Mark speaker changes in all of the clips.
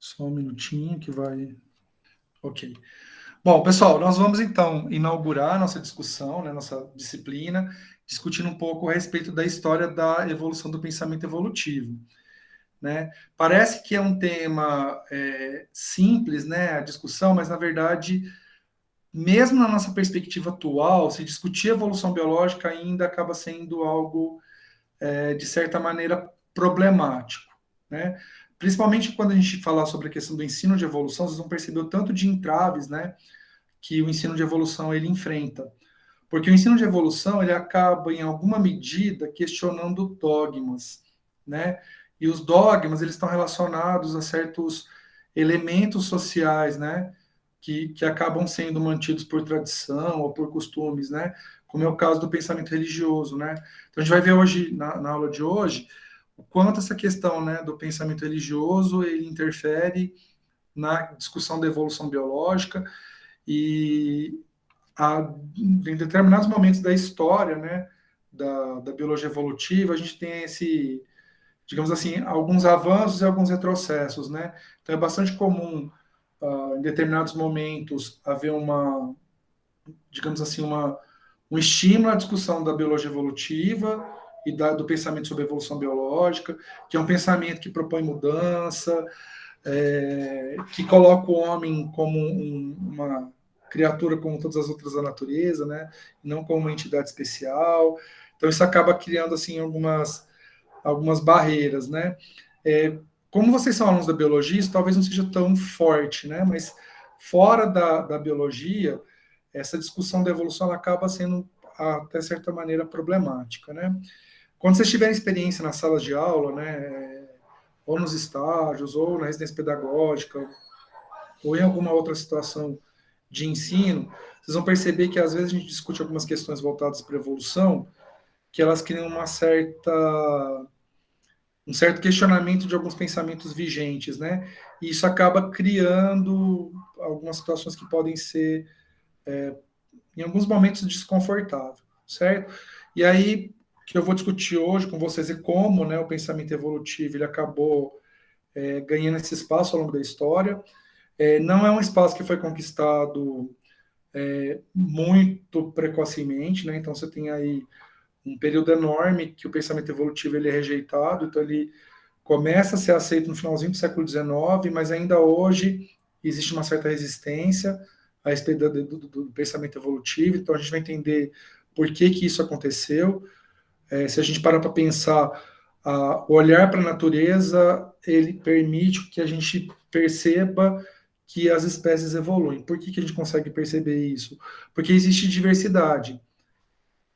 Speaker 1: Só um minutinho que vai... Ok. Bom, pessoal, nós vamos então inaugurar nossa discussão, né, nossa disciplina, discutindo um pouco a respeito da história da evolução do pensamento evolutivo. Né? Parece que é um tema simples, né, a discussão, mas na verdade, mesmo na nossa perspectiva atual, se discutir evolução biológica ainda acaba sendo algo, de certa maneira, problemático. Né? Principalmente quando a gente falar sobre a questão do ensino de evolução, vocês vão perceber o tanto de entraves, né, que o ensino de evolução ele enfrenta. Porque o ensino de evolução ele acaba, em alguma medida, questionando dogmas, né? E os dogmas eles estão relacionados a certos elementos sociais, né? Que acabam sendo mantidos por tradição ou por costumes, né? Como é o caso do pensamento religioso, né? Então a gente vai ver hoje, na aula de hoje, o quanto essa questão, né, do pensamento religioso ele interfere na discussão da evolução biológica e em determinados momentos da história, né, da biologia evolutiva, a gente tem esse, digamos assim, alguns avanços e alguns retrocessos, né? Então é bastante comum, em determinados momentos, haver uma, digamos assim, um estímulo à discussão da biologia evolutiva e do pensamento sobre evolução biológica, que é um pensamento que propõe mudança, que coloca o homem como uma criatura como todas as outras da natureza, né? Não como uma entidade especial. Então isso acaba criando assim algumas barreiras, né? Como vocês são alunos da biologia, isso talvez não seja tão forte, né? Mas fora da biologia, essa discussão da evolução ela acaba sendo até certa maneira problemática, né? Quando vocês tiverem experiência nas salas de aula, né, ou nos estágios, ou na residência pedagógica, ou em alguma outra situação de ensino, vocês vão perceber que às vezes a gente discute algumas questões voltadas para a evolução, que elas criam um certo questionamento de alguns pensamentos vigentes, né? E isso acaba criando algumas situações que podem ser, em alguns momentos, desconfortáveis, certo? E aí, que eu vou discutir hoje com vocês é como, né, o pensamento evolutivo ele acabou ganhando esse espaço ao longo da história. Não é um espaço que foi conquistado muito precocemente, né? Então você tem aí um período enorme que o pensamento evolutivo ele é rejeitado, então ele começa a ser aceito no finalzinho do século XIX, mas ainda hoje existe uma certa resistência a respeito do pensamento evolutivo, então a gente vai entender por que isso aconteceu. Se a gente parar para pensar, o olhar para a natureza, ele permite que a gente perceba que as espécies evoluem. Por que a gente consegue perceber isso? Porque existe diversidade.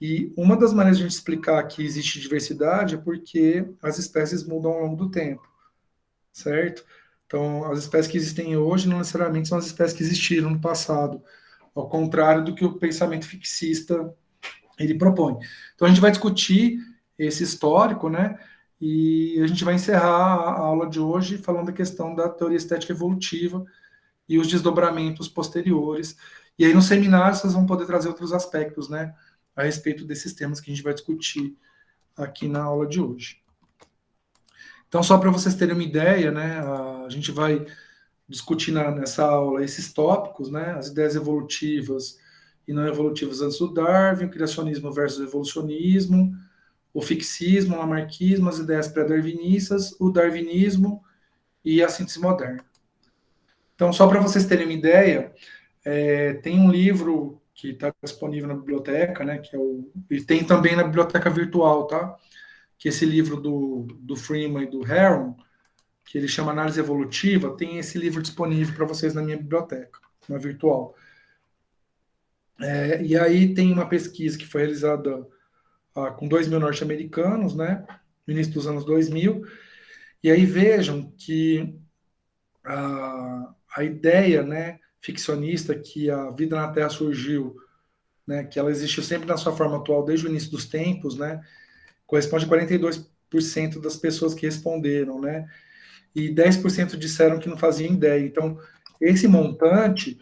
Speaker 1: E uma das maneiras de a gente explicar que existe diversidade é porque as espécies mudam ao longo do tempo, certo? Então, as espécies que existem hoje não necessariamente são as espécies que existiram no passado, ao contrário do que o pensamento fixista ele propõe. Então, a gente vai discutir esse histórico, né? E a gente vai encerrar a aula de hoje falando da questão da teoria estética evolutiva e os desdobramentos posteriores. E aí, no seminário, vocês vão poder trazer outros aspectos, né? A respeito desses temas que a gente vai discutir aqui na aula de hoje. Então, só para vocês terem uma ideia, né? A gente vai discutir nessa aula esses tópicos, né? As ideias evolutivas e não evolutivas antes do Darwin, o criacionismo versus o evolucionismo, o fixismo, o lamarquismo, as ideias pré-darwinistas, o darwinismo e a síntese moderna. Então, só para vocês terem uma ideia, tem um livro que está disponível na biblioteca, né, e tem também na biblioteca virtual, tá? Que esse livro do Freeman e do Heron, que ele chama Análise Evolutiva, tem esse livro disponível para vocês na minha biblioteca, na virtual. E aí tem uma pesquisa que foi realizada com 2.000 norte-americanos, né, no início dos anos 2000, e aí vejam que a ideia, né, ficcionista que a vida na Terra surgiu, né, que ela existiu sempre na sua forma atual desde o início dos tempos, né, corresponde a 42% das pessoas que responderam, né, e 10% disseram que não faziam ideia. Então, esse montante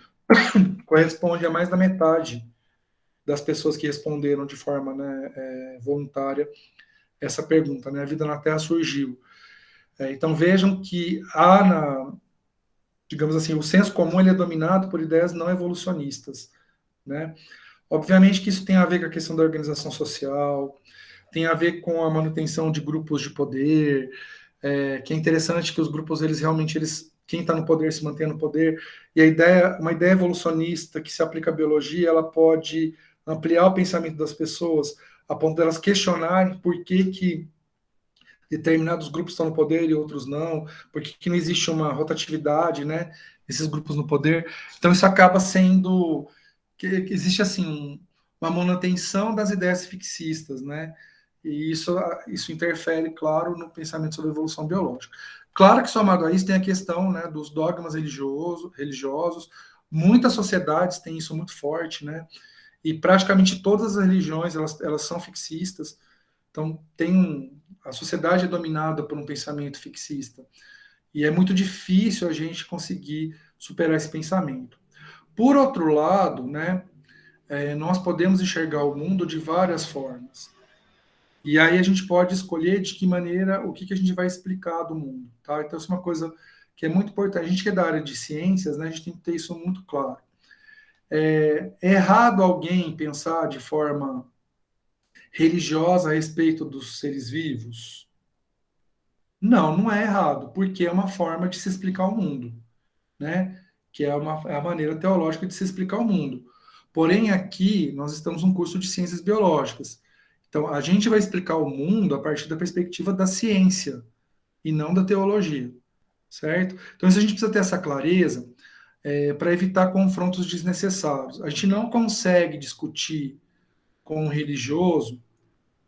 Speaker 1: corresponde a mais da metade das pessoas que responderam de forma, né, voluntária essa pergunta, né, a vida na Terra surgiu. Então, vejam que há digamos assim, o senso comum ele é dominado por ideias não evolucionistas, né? Obviamente que isso tem a ver com a questão da organização social, tem a ver com a manutenção de grupos de poder, que é interessante que os grupos, eles realmente, quem está no poder se mantém no poder, e uma ideia evolucionista que se aplica à biologia, ela pode ampliar o pensamento das pessoas, a ponto delas questionarem por que determinados grupos estão no poder e outros não, por que não existe uma rotatividade, né, esses grupos no poder. Então isso acaba sendo que existe assim uma manutenção das ideias fixistas, né? E isso interfere, claro, no pensamento sobre a evolução biológica. Claro que somado a isso tem a questão, né, dos dogmas religiosos. Muitas sociedades têm isso muito forte, né? E praticamente todas as religiões elas são fixistas. Então a sociedade é dominada por um pensamento fixista e é muito difícil a gente conseguir superar esse pensamento. Por outro lado, né, nós podemos enxergar o mundo de várias formas. E aí a gente pode escolher de que maneira, o que a gente vai explicar do mundo. Tá? Então, isso é uma coisa que é muito importante. A gente que é da área de ciências, né, a gente tem que ter isso muito claro. É errado alguém pensar de forma religiosa a respeito dos seres vivos? Não, não é errado, porque é uma forma de se explicar o mundo, né? Que é a maneira teológica de se explicar o mundo. Porém, aqui nós estamos num curso de ciências biológicas. Então, a gente vai explicar o mundo a partir da perspectiva da ciência e não da teologia, certo? Então, isso a gente precisa ter essa clareza para evitar confrontos desnecessários. A gente não consegue discutir com o religioso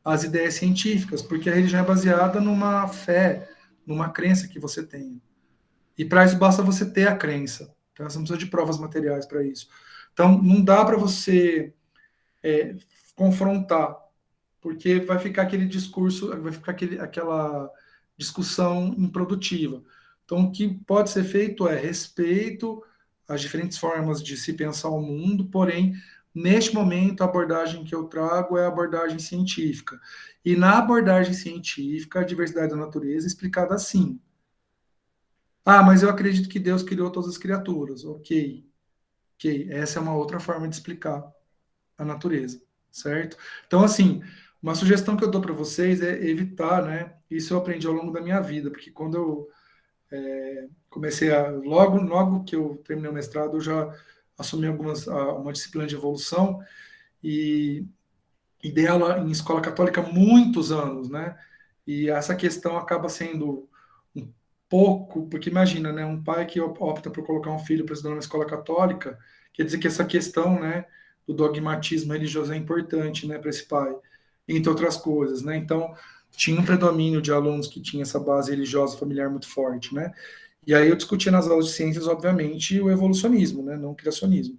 Speaker 1: as ideias científicas, porque a religião é baseada numa fé, numa crença que você tem. E para isso basta você ter a crença. Então, você não precisa de provas materiais para isso. Então, não dá para você confrontar, porque vai ficar aquele discurso, vai ficar aquela discussão improdutiva. Então, o que pode ser feito é respeito às diferentes formas de se pensar o mundo, porém, neste momento, a abordagem que eu trago é a abordagem científica. E na abordagem científica, a diversidade da natureza é explicada assim. Ah, mas eu acredito que Deus criou todas as criaturas. Ok, ok. Essa é uma outra forma de explicar a natureza, certo? Então, assim, uma sugestão que eu dou para vocês é evitar, né? Isso eu aprendi ao longo da minha vida, porque quando eu comecei logo que eu terminei o mestrado, eu já assumi uma disciplina de evolução e, e dei aula em escola católica há muitos anos, né? E essa questão acaba sendo um pouco, porque imagina, né, um pai que opta por colocar um filho para estudar numa escola católica, quer dizer que essa questão, né, do dogmatismo religioso é importante, né, para esse pai, entre outras coisas, né? Então, tinha um predomínio de alunos que tinham essa base religiosa familiar muito forte, né? E aí eu discutia nas aulas de ciências, obviamente, o evolucionismo, né, não o criacionismo.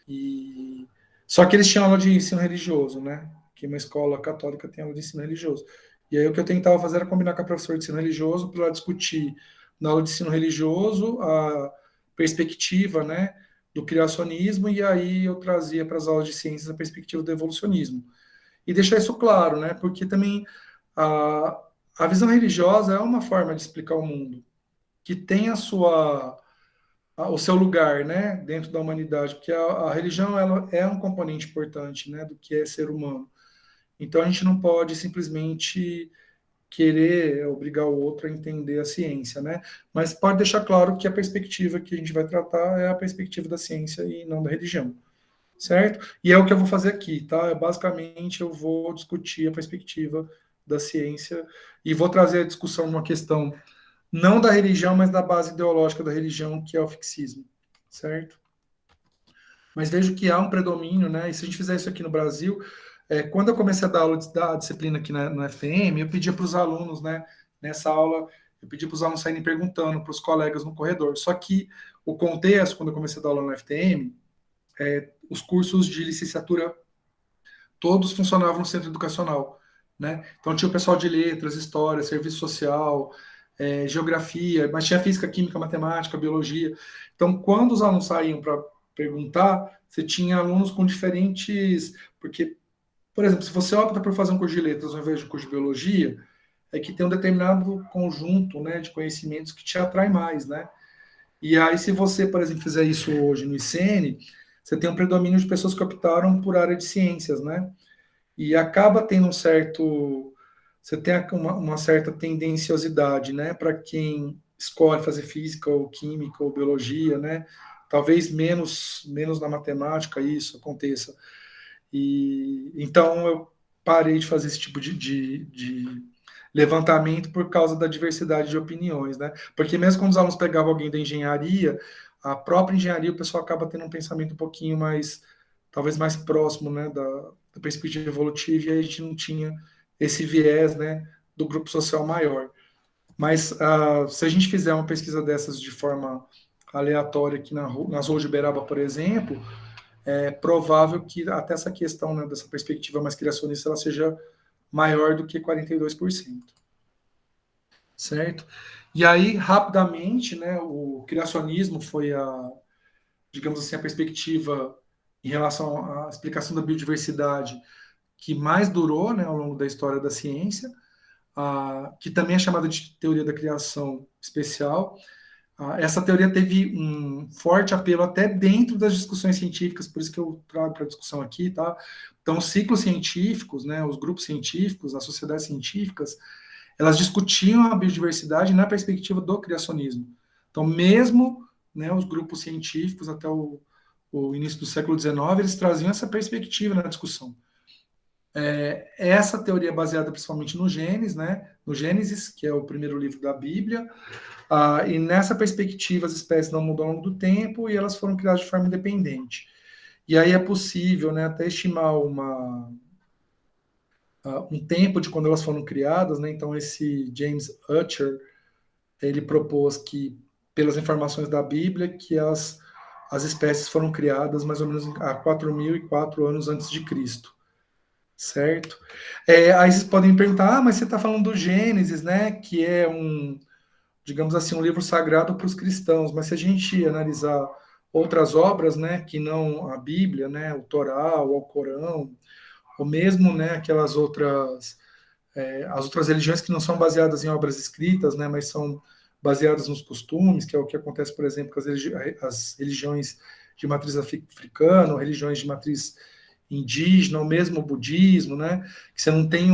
Speaker 1: E só que eles tinham aula de ensino religioso, né? Que uma escola católica tem aula de ensino religioso. E aí o que eu tentava fazer era combinar com a professora de ensino religioso para discutir na aula de ensino religioso a perspectiva, né, do criacionismo e aí eu trazia para as aulas de ciências a perspectiva do evolucionismo. E deixar isso claro, né? Porque também a, a visão religiosa é uma forma de explicar o mundo que tem o seu lugar, né, dentro da humanidade, porque a religião ela é um componente importante, né, do que é ser humano. Então a gente não pode simplesmente querer obrigar o outro a entender a ciência, né? Mas pode deixar claro que a perspectiva que a gente vai tratar é a perspectiva da ciência e não da religião, certo? E é o que eu vou fazer aqui, tá? Basicamente eu vou discutir a perspectiva da ciência e vou trazer a discussão numa questão não da religião, mas da base ideológica da religião, que é o fixismo, certo? Mas vejo que há um predomínio, né? E se a gente fizer isso aqui no Brasil, quando eu comecei a dar aula da disciplina aqui no FTM, eu pedia para os alunos, né? Nessa aula, eu pedi para os alunos saírem perguntando para os colegas no corredor. Só que o contexto, quando eu comecei a dar aula no FTM, os cursos de licenciatura todos funcionavam no centro educacional, né? Então tinha o pessoal de letras, história, serviço social, geografia, mas tinha física, química, matemática, biologia. Então, quando os alunos saíam para perguntar, você tinha alunos com diferentes. Porque, por exemplo, se você opta por fazer um curso de letras ao invés de um curso de biologia, é que tem um determinado conjunto, né, de conhecimentos que te atrai mais, né? E aí, se você, por exemplo, fizer isso hoje no ICN, você tem um predomínio de pessoas que optaram por área de ciências, né? E acaba tendo um certo. Você tem uma certa tendenciosidade, né? Para quem escolhe fazer física, ou química, ou biologia, né? Talvez menos na matemática isso aconteça. E então eu parei de fazer esse tipo de levantamento por causa da diversidade de opiniões, né? Porque mesmo quando os alunos pegavam alguém da engenharia, a própria engenharia, o pessoal acaba tendo um pensamento um pouquinho mais, talvez mais próximo, né, da perspectiva evolutiva, e aí a gente não tinha esse viés, né, do grupo social maior. Mas se a gente fizer uma pesquisa dessas de forma aleatória aqui nas ruas de Uberaba, por exemplo, é provável que até essa questão, né, dessa perspectiva mais criacionista ela seja maior do que 42%, certo? E aí, rapidamente, né, o criacionismo foi digamos assim, a perspectiva em relação à explicação da biodiversidade que mais durou, né, ao longo da história da ciência, que também é chamada de teoria da criação especial. Essa teoria teve um forte apelo até dentro das discussões científicas, por isso que eu trago para a discussão aqui, tá? Então, os ciclos científicos, né, os grupos científicos, as sociedades científicas, elas discutiam a biodiversidade na perspectiva do criacionismo. Então, mesmo, né, os grupos científicos, até o início do século XIX, eles traziam essa perspectiva na discussão. Essa teoria é baseada principalmente no Gênesis, né? No Gênesis, que é o primeiro livro da Bíblia, e nessa perspectiva as espécies não mudam ao longo do tempo e elas foram criadas de forma independente. E aí é possível, né, até estimar um tempo de quando elas foram criadas, né? Então esse James Utscher, ele propôs que, pelas informações da Bíblia, que as espécies foram criadas mais ou menos há 4.004 anos antes de Cristo, certo? Aí vocês podem me perguntar, mas você está falando do Gênesis, né? Que é digamos assim, um livro sagrado para os cristãos, mas se a gente analisar outras obras, né, que não a Bíblia, né, o Torá, o Alcorão, ou mesmo, né, aquelas outras, as outras religiões que não são baseadas em obras escritas, né, mas são baseadas nos costumes, que é o que acontece, por exemplo, com as religiões de matriz africana, ou religiões de matriz indígena, ou mesmo o budismo, né, que você não tem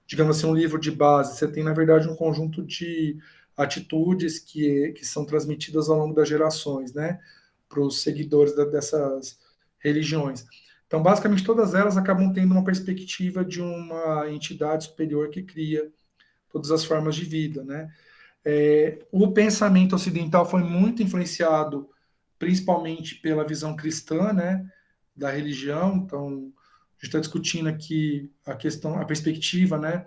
Speaker 1: digamos assim, um livro de base, você tem, na verdade, um conjunto de atitudes que são transmitidas ao longo das gerações, né, para os seguidores dessas religiões. Então, basicamente, todas elas acabam tendo uma perspectiva de uma entidade superior que cria todas as formas de vida, né? O pensamento ocidental foi muito influenciado, principalmente pela visão cristã, né, da religião. Então, a gente está discutindo aqui a perspectiva, né,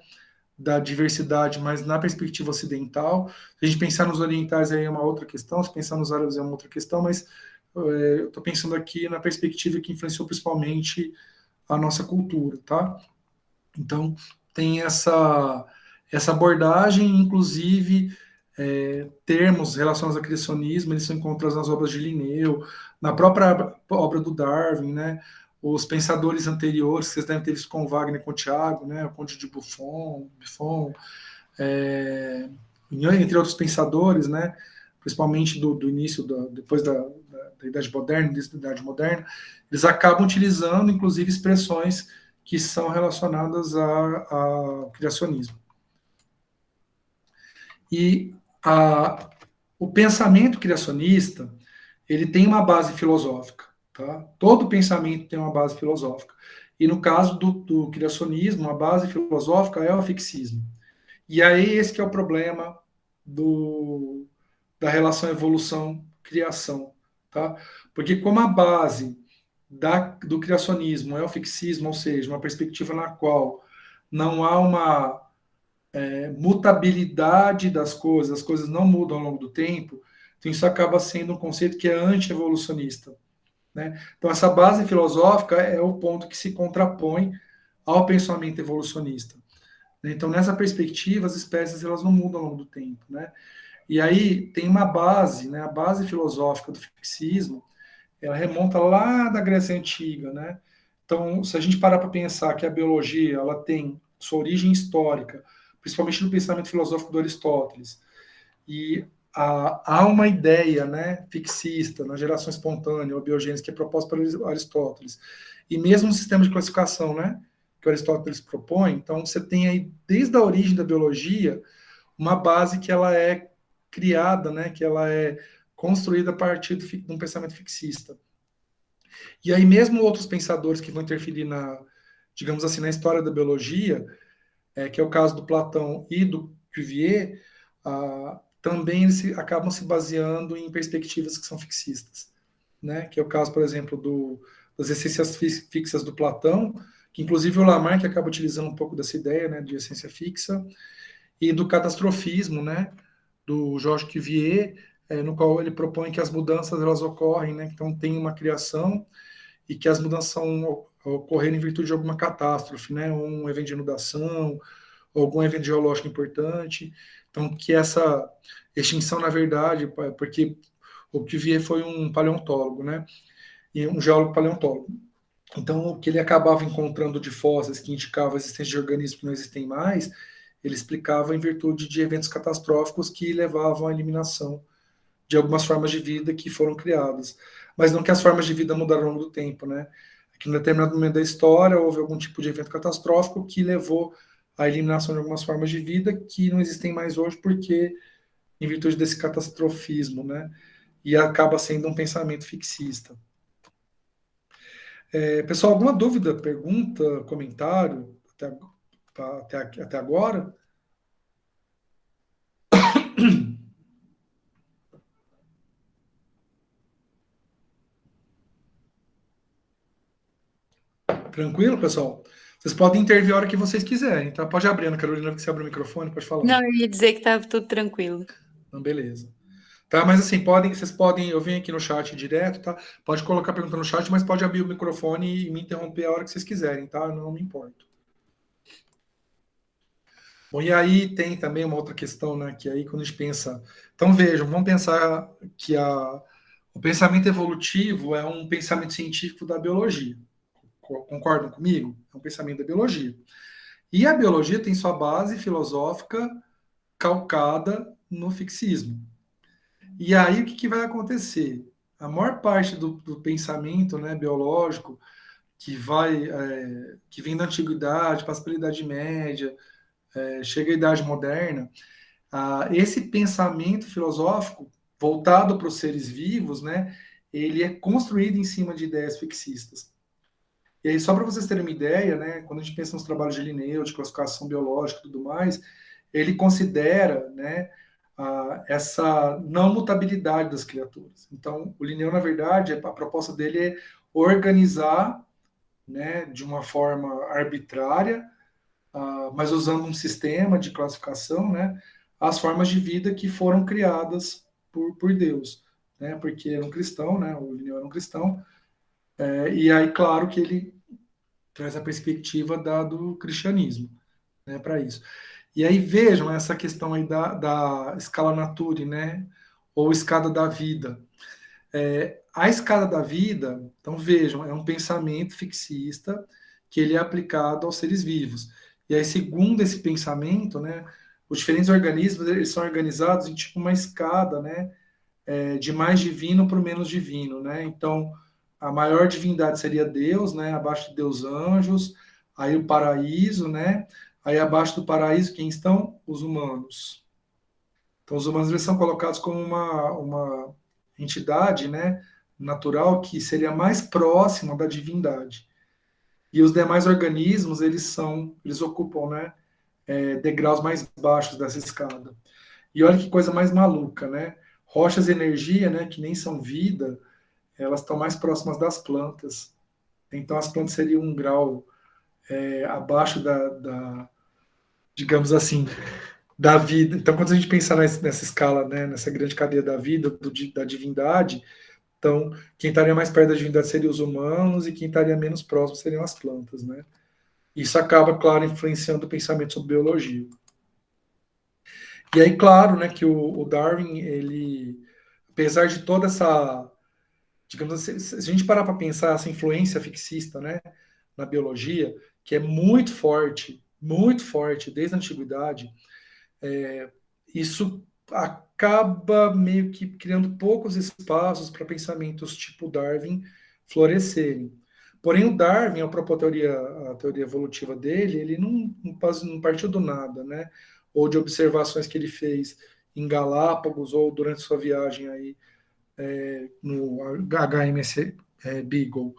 Speaker 1: da diversidade, mas na perspectiva ocidental. Se a gente pensar nos orientais aí é uma outra questão, se pensar nos árabes é uma outra questão, mas eu estou pensando aqui na perspectiva que influenciou principalmente a nossa cultura, tá? Então, tem essa abordagem, inclusive termos relacionados ao criacionismo, eles são encontrados nas obras de Linneu, na própria obra do Darwin, né? Os pensadores anteriores, vocês devem ter visto com o Wagner, com o Tiago, né? O Conde de Buffon, entre outros pensadores, né? Principalmente do início, depois da Idade Moderna, início da Idade Moderna, eles acabam utilizando, inclusive, expressões que são relacionadas ao criacionismo. E o pensamento criacionista, ele tem uma base filosófica, tá? Todo pensamento tem uma base filosófica. E no caso do criacionismo, a base filosófica é o fixismo. E aí esse que é o problema da relação evolução-criação, tá? Porque como a base do criacionismo é o fixismo, ou seja, uma perspectiva na qual não há uma mutabilidade das coisas, as coisas não mudam ao longo do tempo, então isso acaba sendo um conceito que é anti-evolucionista, né? Então essa base filosófica é o ponto que se contrapõe ao pensamento evolucionista. Então nessa perspectiva as espécies elas não mudam ao longo do tempo, né? E aí tem uma base, né? A base filosófica do fixismo, ela remonta lá da Grécia Antiga, né? Então, se a gente parar para pensar que a biologia ela tem sua origem histórica, principalmente no pensamento filosófico do Aristóteles, e há uma ideia, né, fixista na geração espontânea ou biogênese que é proposta por Aristóteles, e mesmo o sistema de classificação, né, que Aristóteles propõe, então você tem aí, desde a origem da biologia, uma base que ela é criada, né, que ela é construída a partir de um pensamento fixista. E aí mesmo outros pensadores que vão interferir na, digamos assim, na história da biologia, que é o caso do Platão e do Cuvier, também eles acabam se baseando em perspectivas que são fixistas, né? Que é o caso, por exemplo, das essências fixas do Platão, que inclusive o Lamarck acaba utilizando um pouco dessa ideia, né, de essência fixa, e do catastrofismo, né, do Georges Cuvier, no qual ele propõe que as mudanças elas ocorrem, né, então tem uma criação e que as mudanças são ocorrendo em virtude de alguma catástrofe, né, um evento de inundação, algum evento geológico importante. Então, que essa extinção, na verdade, porque o Cuvier foi um paleontólogo, né, e um geólogo paleontólogo. Então, o que ele acabava encontrando de fósseis que indicavam a existência de organismos que não existem mais, ele explicava em virtude de eventos catastróficos que levavam à eliminação de algumas formas de vida que foram criadas. Mas não que as formas de vida mudaram ao longo do tempo, né? Que em um determinado momento da história houve algum tipo de evento catastrófico que levou à eliminação de algumas formas de vida que não existem mais hoje porque em virtude desse catastrofismo, né? E acaba sendo um pensamento fixista. Pessoal, alguma dúvida, pergunta, comentário até agora? Tranquilo, pessoal? Vocês podem intervir a hora que vocês quiserem, tá? Pode abrir, Ana Carolina, que você abre o microfone, pode falar.
Speaker 2: Não, eu ia dizer que estava tudo tranquilo.
Speaker 1: Então, beleza. Tá, mas assim, vocês podem, eu venho aqui no chat direto, tá? Pode colocar pergunta no chat, mas pode abrir o microfone e me interromper a hora que vocês quiserem, tá? Não me importo. Bom, e aí tem também uma outra questão, né? Que aí quando a gente pensa. Então vejam, vamos pensar que o pensamento evolutivo é um pensamento científico da biologia. Concordam comigo? É um pensamento da biologia. E a biologia tem sua base filosófica calcada no fixismo. E aí o que vai acontecer? A maior parte do pensamento, né, biológico que vem da antiguidade, passa pela Idade Média, chega à Idade Moderna, esse pensamento filosófico voltado para os seres vivos, né, ele é construído em cima de ideias fixistas. E aí, só para vocês terem uma ideia, né, quando a gente pensa nos trabalhos de Linneu, de classificação biológica e tudo mais, ele considera, né, essa não mutabilidade das criaturas. Então, o Linneu, na verdade, a proposta dele é organizar, né, de uma forma arbitrária, mas usando um sistema de classificação, né, as formas de vida que foram criadas por Deus, né, porque era um cristão, né, o Linneu era um cristão, e aí, claro que ele traz a perspectiva do cristianismo, né, para isso. E aí vejam essa questão aí da escala Nature, né, ou escada da vida. A escada da vida, então vejam, é um pensamento fixista que ele é aplicado aos seres vivos. E aí, segundo esse pensamento, né, os diferentes organismos eles são organizados em tipo uma escada, né, de mais divino para o menos divino, né? Então, a maior divindade seria Deus, né? Abaixo de Deus, anjos, aí o paraíso, né? Aí abaixo do paraíso, quem estão? Os humanos. Então, os humanos eles são colocados como uma entidade, né? Natural que seria mais próxima da divindade. E os demais organismos, eles ocupam, né? Degraus mais baixos dessa escada. E olha que coisa mais maluca, né? Rochas de energia, né, que nem são vida, elas estão mais próximas das plantas. Então, as plantas seriam um grau abaixo digamos assim, da vida. Então, quando a gente pensar nessa escala, né, nessa grande cadeia da vida, da divindade, então, quem estaria mais perto da divindade seriam os humanos e quem estaria menos próximo seriam as plantas, né? Isso acaba, claro, influenciando o pensamento sobre biologia. E aí, claro, né, que o Darwin, ele, apesar de toda essa, digamos assim, se a gente parar para pensar essa influência fixista, né, na biologia, que é muito forte desde a antiguidade, isso acaba meio que criando poucos espaços para pensamentos tipo Darwin florescerem. Porém, o Darwin, ao propor a teoria evolutiva dele, ele não partiu do nada, né? Ou de observações que ele fez em Galápagos ou durante sua viagem aí no HMS Beagle.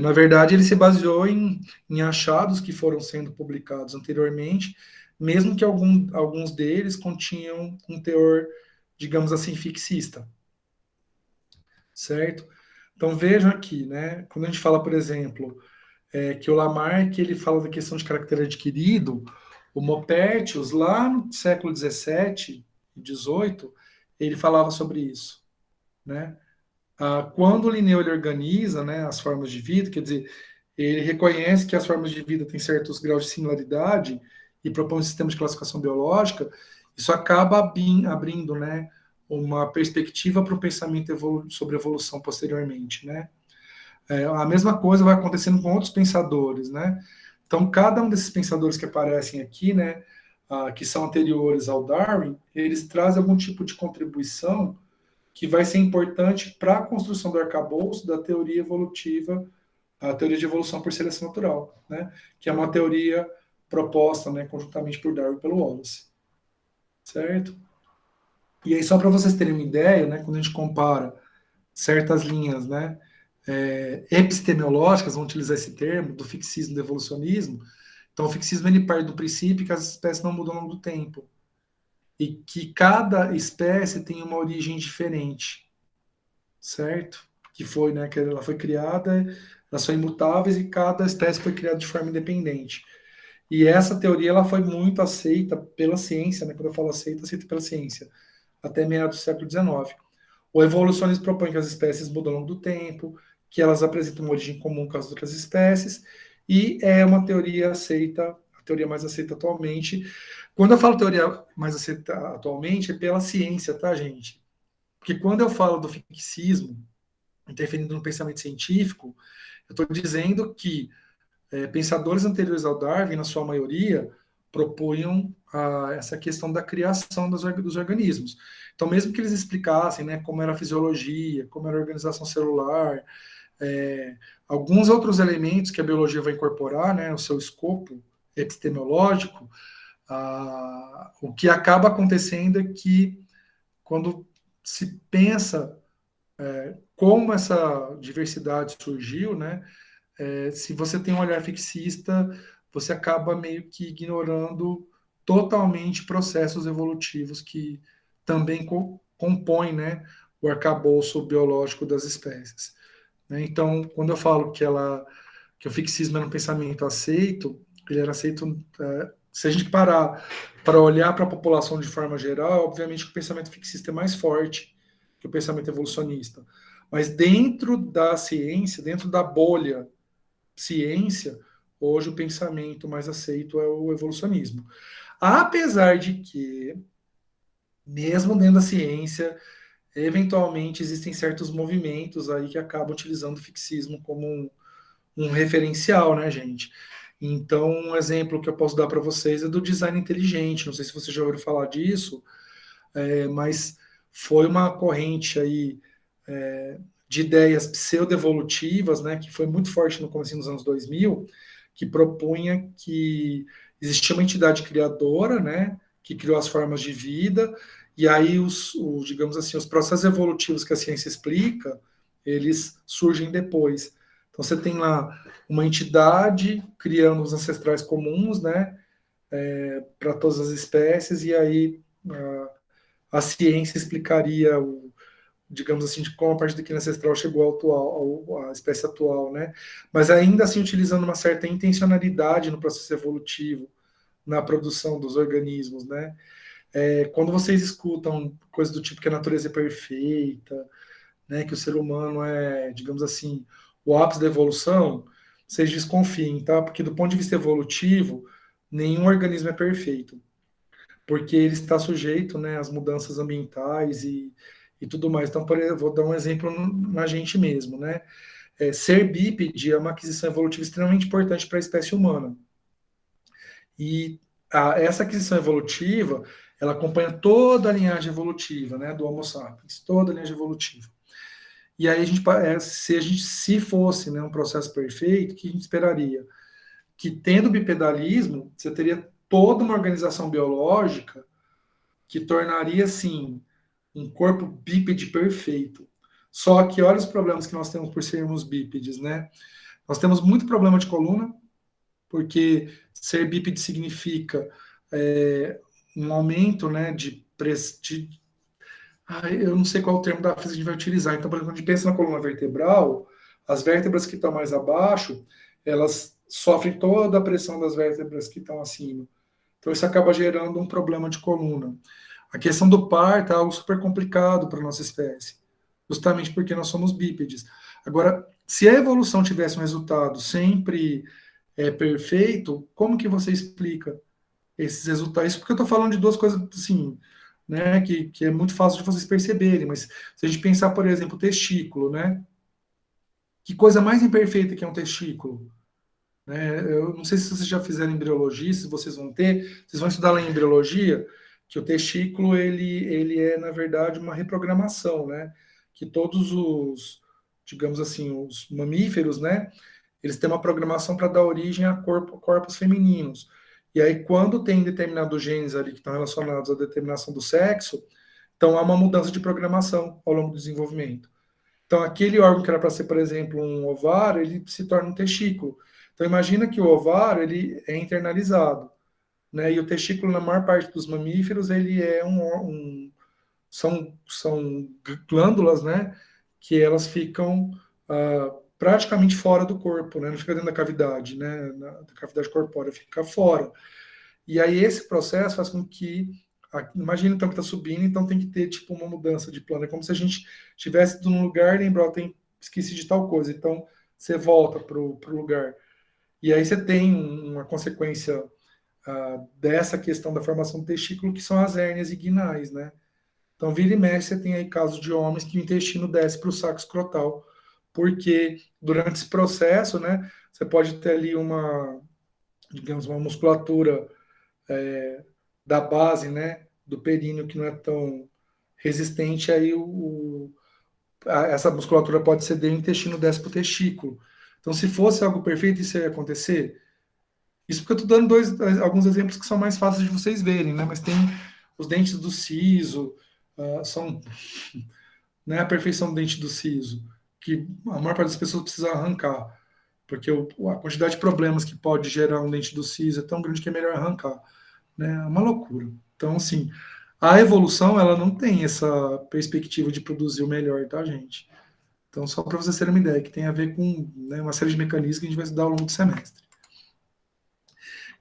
Speaker 1: Na verdade, ele se baseou em achados que foram sendo publicados anteriormente, mesmo que alguns deles continham um teor, digamos assim, fixista, certo? Então vejam aqui, né? Quando a gente fala, por exemplo, que o Lamarck ele fala da questão de caráter adquirido, o Maupertuis, lá no século XVII e XVIII, ele falava sobre isso, né? Quando o Linneu ele organiza, né, as formas de vida, quer dizer, ele reconhece que as formas de vida têm certos graus de similaridade e propõe um sistema de classificação biológica, isso acaba abrindo, né, uma perspectiva para o pensamento sobre evolução posteriormente, né? A mesma coisa vai acontecendo com outros pensadores, né? Então, cada um desses pensadores que aparecem aqui, né, que são anteriores ao Darwin, eles trazem algum tipo de contribuição que vai ser importante para a construção do arcabouço da teoria evolutiva, a teoria de evolução por seleção natural, né? Que é uma teoria proposta, né, conjuntamente por Darwin e pelo Wallace, certo? E aí, só para vocês terem uma ideia, né, quando a gente compara certas linhas, né, epistemológicas, vamos utilizar esse termo, do fixismo e do evolucionismo, então o fixismo ele parte do princípio que as espécies não mudam ao longo do tempo e que cada espécie tem uma origem diferente, certo? Que foi, né, que ela foi criada, elas são imutáveis e cada espécie foi criada de forma independente. E essa teoria ela foi muito aceita pela ciência, né? Quando eu falo aceita, aceita pela ciência, até meados do século XIX. O evolucionismo propõe que as espécies mudam ao longo do tempo, que elas apresentam uma origem comum com as outras espécies, e é uma teoria aceita, a teoria mais aceita atualmente. Quando eu falo teoria mais aceita atualmente, é pela ciência, tá, gente? Porque quando eu falo do fixismo, interferindo no pensamento científico, eu estou dizendo que pensadores anteriores ao Darwin, na sua maioria, propunham essa questão da criação dos organismos. Então, mesmo que eles explicassem, né, como era a fisiologia, como era a organização celular, alguns outros elementos que a biologia vai incorporar, né, o seu escopo epistemológico, o que acaba acontecendo é que, quando se pensa como essa diversidade surgiu, né, se você tem um olhar fixista, você acaba meio que ignorando totalmente processos evolutivos que também compõem, né, o arcabouço biológico das espécies, né? Então, quando eu falo que o fixismo era um pensamento aceito, ele era aceito, se a gente parar para olhar para a população de forma geral, obviamente que o pensamento fixista é mais forte que o pensamento evolucionista. Mas dentro da ciência, dentro da bolha ciência, hoje o pensamento mais aceito é o evolucionismo. Apesar de que, mesmo dentro da ciência, eventualmente existem certos movimentos aí que acabam utilizando o fixismo como um referencial, né, gente? Então, um exemplo que eu posso dar para vocês é do design inteligente. Não sei se você já ouviu falar disso, mas foi uma corrente aí de ideias pseudo-evolutivas, né, que foi muito forte no começo dos anos 2000, que propunha que existia uma entidade criadora, né, que criou as formas de vida, e aí digamos assim, os processos evolutivos que a ciência explica, eles surgem depois. Então você tem lá uma entidade criando os ancestrais comuns, né, para todas as espécies, e aí a ciência explicaria digamos assim, de como a parte daquele ancestral chegou à espécie atual, né? Mas ainda assim utilizando uma certa intencionalidade no processo evolutivo, na produção dos organismos, né? Quando vocês escutam coisas do tipo que a natureza é perfeita, né, que o ser humano é, digamos assim, o ápice da evolução, vocês desconfiem, tá? Porque do ponto de vista evolutivo, nenhum organismo é perfeito, porque ele está sujeito, né, às mudanças ambientais e tudo mais. Então, por exemplo, vou dar um exemplo na gente mesmo, né? Ser bípede é uma aquisição evolutiva extremamente importante para a espécie humana. E essa aquisição evolutiva ela acompanha toda a linhagem evolutiva, né, do Homo sapiens, toda a linhagem evolutiva. E aí se fosse, né, um processo perfeito, o que a gente esperaria? Que tendo bipedalismo, você teria toda uma organização biológica que tornaria, assim, um corpo bípede perfeito. Só que olha os problemas que nós temos por sermos bípedes, né? Nós temos muito problema de coluna, porque ser bípede significa um aumento, né, eu não sei qual o termo da física que a gente vai utilizar. Então, por exemplo, quando a gente pensa na coluna vertebral, as vértebras que estão mais abaixo, elas sofrem toda a pressão das vértebras que estão acima. Então, isso acaba gerando um problema de coluna. A questão do parto é algo super complicado para a nossa espécie, justamente porque nós somos bípedes. Agora, se a evolução tivesse um resultado sempre perfeito, como que você explica esses resultados? Isso porque eu estou falando de duas coisas, assim, né, que é muito fácil de vocês perceberem, mas se a gente pensar, por exemplo, o testículo, né? Que coisa mais imperfeita que é um testículo? Né? Eu não sei se vocês já fizeram embriologia, se vocês vão ter, vocês vão estudar lá em embriologia, que o testículo, ele é, na verdade, uma reprogramação, né? Que todos os, digamos assim, os mamíferos, né? Eles têm uma programação para dar origem a corpos femininos. E aí, quando tem determinados genes ali que estão relacionados à determinação do sexo, então há uma mudança de programação ao longo do desenvolvimento. Então, aquele órgão que era para ser, por exemplo, um ovário, ele se torna um testículo. Então, imagina que o ovário ele é internalizado, né? E o testículo, na maior parte dos mamíferos, ele é são glândulas, né? Que elas ficam praticamente fora do corpo, né? Não fica dentro da cavidade, né? Da cavidade corpórea, fica fora. E aí esse processo faz com que, imagina então que está subindo, então tem que ter tipo uma mudança de plano. É como se a gente estivesse num lugar e lembrou, esqueci de tal coisa. Então você volta para o lugar. E aí você tem uma consequência dessa questão da formação do testículo, que são as hérnias inguinais, né? Então, vira e mexe, você tem aí casos de homens que o intestino desce para o saco escrotal, porque durante esse processo, né, você pode ter ali digamos, uma musculatura da base, né, do períneo que não é tão resistente, aí essa musculatura pode ceder e o intestino desce para o testículo. Então, se fosse algo perfeito, isso ia acontecer? Isso porque eu estou dando alguns exemplos que são mais fáceis de vocês verem, né? Mas tem os dentes do siso, são, né, a perfeição do dente do siso, que a maior parte das pessoas precisa arrancar, porque a quantidade de problemas que pode gerar um dente do siso é tão grande que é melhor arrancar, né? É uma loucura. Então, assim, a evolução, ela não tem essa perspectiva de produzir o melhor, tá, gente? Então, só para vocês terem uma ideia, que tem a ver com, né, uma série de mecanismos que a gente vai estudar ao longo do semestre.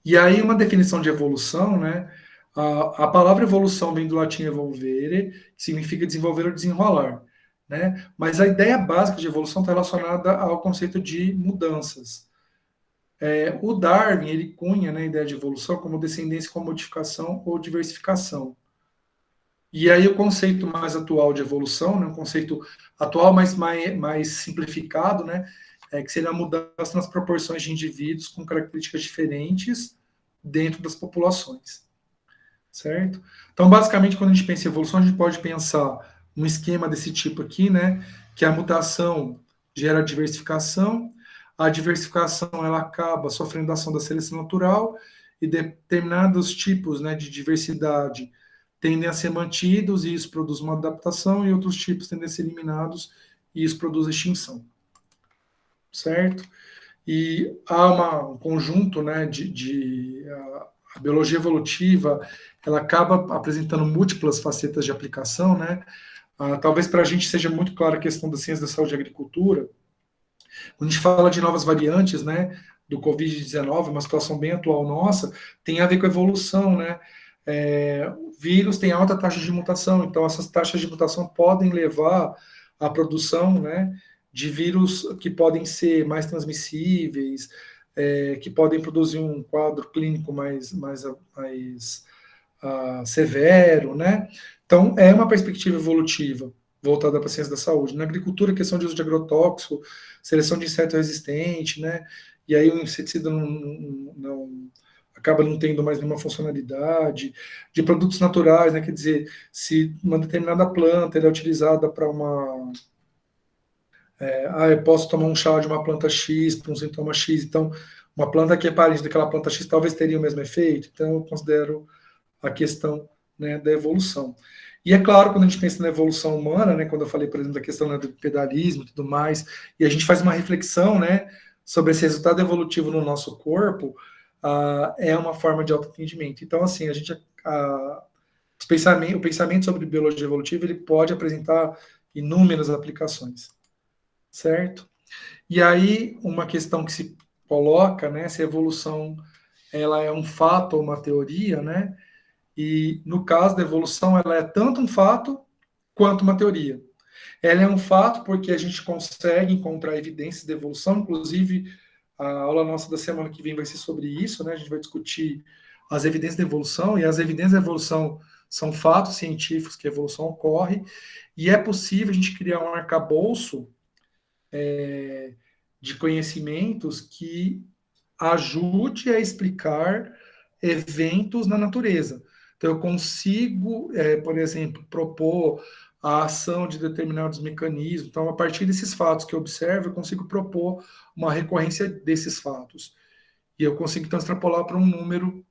Speaker 1: E aí, uma definição de evolução, né? A palavra evolução vem do latim evolvere, que significa desenvolver ou desenrolar, né? Mas a ideia básica de evolução está relacionada ao conceito de mudanças. O Darwin, ele cunha, né, a ideia de evolução como descendência com modificação ou diversificação. E aí o conceito mais atual de evolução, né, um conceito atual, mas mais simplificado, né, que seria a mudança nas proporções de indivíduos com características diferentes dentro das populações, certo? Então, basicamente, quando a gente pensa em evolução, a gente pode pensar um esquema desse tipo aqui, né, que a mutação gera diversificação, a diversificação ela acaba sofrendo a ação da seleção natural e determinados tipos, né, de diversidade tendem a ser mantidos e isso produz uma adaptação e outros tipos tendem a ser eliminados e isso produz extinção, certo? E há um conjunto, né, a biologia evolutiva, ela acaba apresentando múltiplas facetas de aplicação, né? Talvez para a gente seja muito clara a questão da ciência da saúde e agricultura. Quando a gente fala de novas variantes, né, do Covid-19, uma situação bem atual nossa, tem a ver com a evolução, né? O vírus tem alta taxa de mutação, então essas taxas de mutação podem levar à produção, né, de vírus que podem ser mais transmissíveis, que podem produzir um quadro clínico mais severo, né? Então, é uma perspectiva evolutiva voltada para a ciência da saúde. Na agricultura, questão de uso de agrotóxico, seleção de inseto resistente, né? E aí o inseticida não acaba não tendo mais nenhuma funcionalidade, de produtos naturais, né? Quer dizer, se uma determinada planta ela é utilizada para uma... eu posso tomar um chá de uma planta X para um sintoma X, então uma planta que é parente daquela planta X talvez teria o mesmo efeito, então eu considero a questão, né, da evolução. E é claro, quando a gente pensa na evolução humana, né, quando eu falei, por exemplo, da questão, né, do pedalismo e tudo mais, e a gente faz uma reflexão, né, sobre esse resultado evolutivo no nosso corpo, é uma forma de autoatendimento. Então, assim, a gente, o pensamento sobre biologia evolutiva, ele pode apresentar inúmeras aplicações, certo? E aí, uma questão que se coloca, né, se a evolução ela é um fato ou uma teoria, né? E no caso da evolução, ela é tanto um fato quanto uma teoria. Ela é um fato porque a gente consegue encontrar evidências de evolução, inclusive a aula nossa da semana que vem vai ser sobre isso, né? A gente vai discutir as evidências de evolução, e as evidências da evolução são fatos científicos que a evolução ocorre, e é possível a gente criar um arcabouço de conhecimentos que ajude a explicar eventos na natureza. Então, eu consigo, por exemplo, propor a ação de determinados mecanismos. Então, a partir desses fatos que eu observo, eu consigo propor uma recorrência desses fatos. E eu consigo, então, extrapolar para um número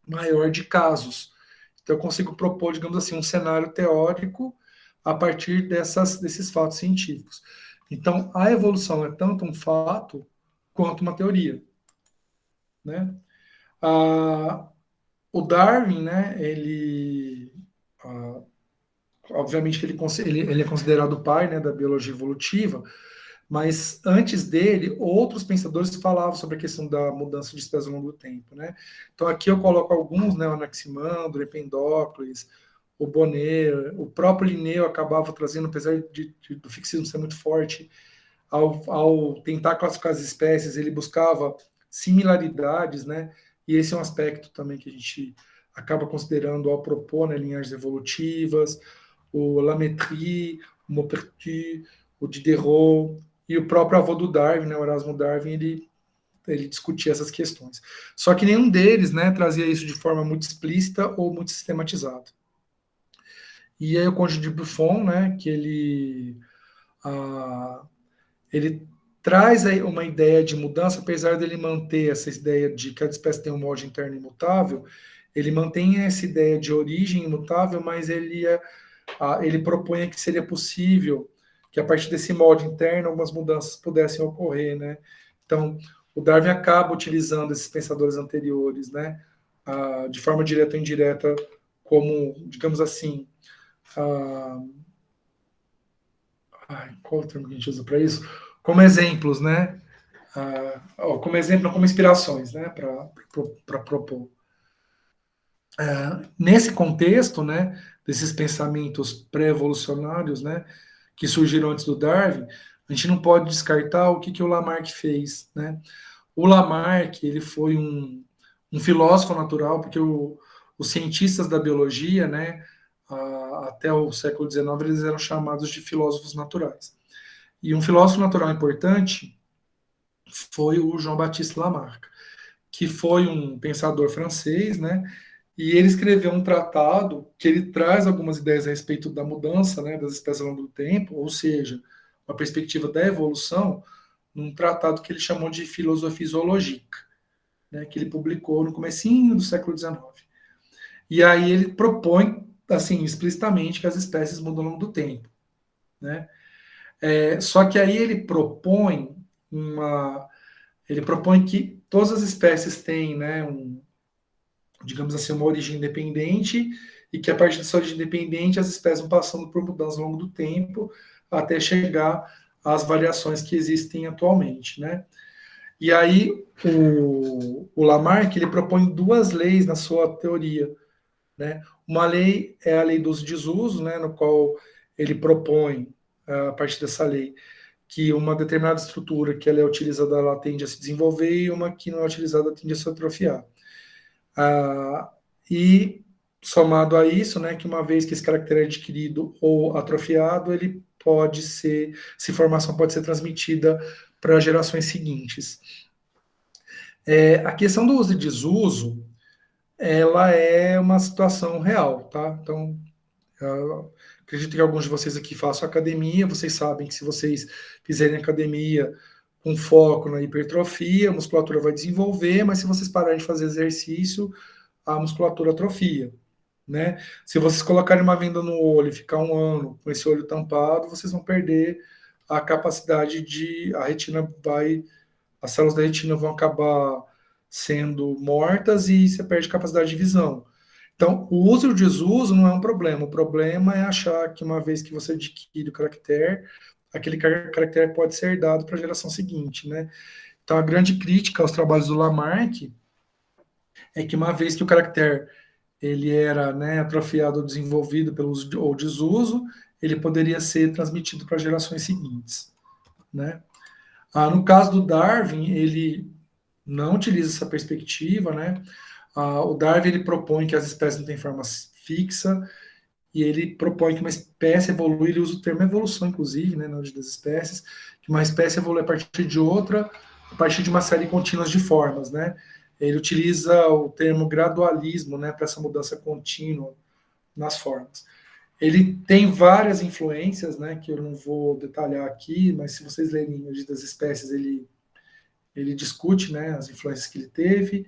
Speaker 1: maior de casos. Então, eu consigo propor, digamos assim, um cenário teórico a partir desses fatos científicos. Então, a evolução é tanto um fato quanto uma teoria, né? Ah, o Darwin, né, ah, obviamente que ele é considerado o pai, né, da biologia evolutiva, mas antes dele, outros pensadores falavam sobre a questão da mudança de espécies ao longo do tempo, né? Então aqui eu coloco alguns, né, o Anaximandro, Empedocles, o Bonnet, o próprio Linneu acabava trazendo, apesar do fixismo ser muito forte, ao tentar classificar as espécies, ele buscava similaridades, né? E esse é um aspecto também que a gente acaba considerando ao propor, né, linhagens evolutivas, o Lametrie, o Maupertuis, o Diderot e o próprio avô do Darwin, né, o Erasmo Darwin, ele discutia essas questões. Só que nenhum deles, né, trazia isso de forma muito explícita ou muito sistematizada. E aí o Conde de Buffon, né, que ele traz aí uma ideia de mudança, apesar dele manter essa ideia de que cada espécie tem um molde interno imutável, ele mantém essa ideia de origem imutável, mas ele propõe que seria possível que a partir desse molde interno algumas mudanças pudessem ocorrer, né? Então, o Darwin acaba utilizando esses pensadores anteriores, né, de forma direta ou indireta, como, digamos assim, qual o termo que a gente usa para isso? Como exemplos, né? Como exemplo, não como inspirações, né? Para propor. Nesse contexto, né? Desses pensamentos pré-evolucionários, né? Que surgiram antes do Darwin, a gente não pode descartar o que o Lamarck fez, né? O Lamarck, ele foi um filósofo natural, porque os cientistas da biologia, né? Até o século XIX, eles eram chamados de filósofos naturais. E um filósofo natural importante foi o Jean-Baptiste Lamarck, que foi um pensador francês, né? E ele escreveu um tratado que ele traz algumas ideias a respeito da mudança, né, das espécies ao longo do tempo, ou seja, uma perspectiva da evolução, num tratado que ele chamou de Filosofia Zoológica, né, que ele publicou no comecinho do século XIX. E aí ele propõe, assim, explicitamente que as espécies mudam ao longo do tempo, né? Só que aí ele propõe que todas as espécies têm, né, digamos assim, uma origem independente e que a partir dessa origem independente as espécies vão passando por mudanças ao longo do tempo até chegar às variações que existem atualmente, né? E aí o Lamarck ele propõe duas leis na sua teoria, né? Uma lei é a lei dos desusos, né, no qual ele propõe, a partir dessa lei, que uma determinada estrutura que ela é utilizada, ela tende a se desenvolver, e uma que não é utilizada tende a se atrofiar. E somado a isso, né, que uma vez que esse caractere é adquirido ou atrofiado, ele pode ser, essa informação pode ser transmitida para gerações seguintes. A questão do uso e desuso, ela é uma situação real, tá? Então, eu acredito que alguns de vocês aqui façam academia, vocês sabem que se vocês fizerem academia com foco na hipertrofia, a musculatura vai desenvolver, mas se vocês pararem de fazer exercício, a musculatura atrofia, né? Se vocês colocarem uma venda no olho e ficar um ano com esse olho tampado, vocês vão perder a capacidade a retina vai, as células da retina vão acabar sendo mortas e você perde capacidade de visão. Então, o uso e o desuso não é um problema. O problema é achar que uma vez que você adquire o caractere, aquele caractere pode ser dado para a geração seguinte, né? Então, a grande crítica aos trabalhos do Lamarck é que uma vez que o caractere ele era, né, atrofiado ou desenvolvido pelo uso ou desuso, ele poderia ser transmitido para gerações seguintes, né? No caso do Darwin, ele não utiliza essa perspectiva, né? O Darwin ele propõe que as espécies não têm forma fixa e ele propõe que uma espécie evolui, ele usa o termo evolução, inclusive, né, na origem das espécies, que uma espécie evolui a partir de outra, a partir de uma série contínua de formas, né? Ele utiliza o termo gradualismo, né, para essa mudança contínua nas formas. Ele tem várias influências, né, que eu não vou detalhar aqui, mas se vocês lerem a origem das espécies, ele discute, né, as influências que ele teve,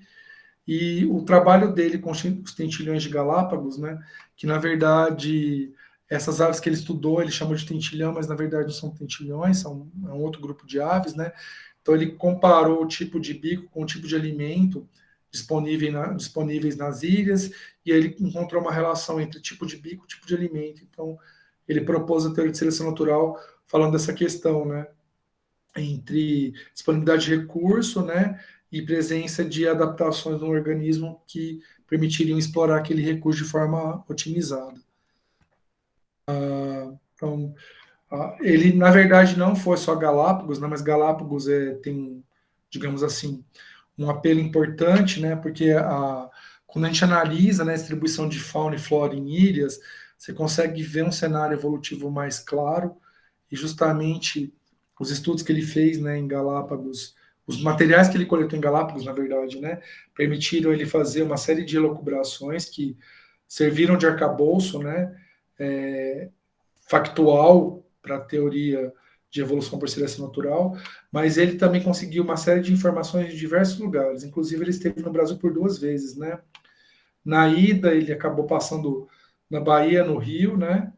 Speaker 1: e o trabalho dele com os tentilhões de Galápagos, né, que na verdade essas aves que ele estudou, ele chamou de tentilhão, mas na verdade não são tentilhões, é um outro grupo de aves, né? Então ele comparou o tipo de bico com o tipo de alimento disponíveis nas ilhas, e ele encontrou uma relação entre tipo de bico e tipo de alimento. Então ele propôs a teoria de seleção natural falando dessa questão, né? Entre disponibilidade de recurso, né, e presença de adaptações no organismo que permitiriam explorar aquele recurso de forma otimizada. Então, ele, na verdade, não foi só Galápagos, né, mas Galápagos tem, digamos assim, um apelo importante, né, porque quando a gente analisa, né, a distribuição de fauna e flora em ilhas, você consegue ver um cenário evolutivo mais claro, e justamente os estudos que ele fez, né, em Galápagos, os materiais que ele coletou em Galápagos, na verdade, né, permitiram ele fazer uma série de elucubrações que serviram de arcabouço, né, factual para a teoria de evolução por seleção natural, mas ele também conseguiu uma série de informações de diversos lugares. Inclusive, ele esteve no Brasil por 2 vezes, né? Na ida, ele acabou passando na Bahia, no Rio, né?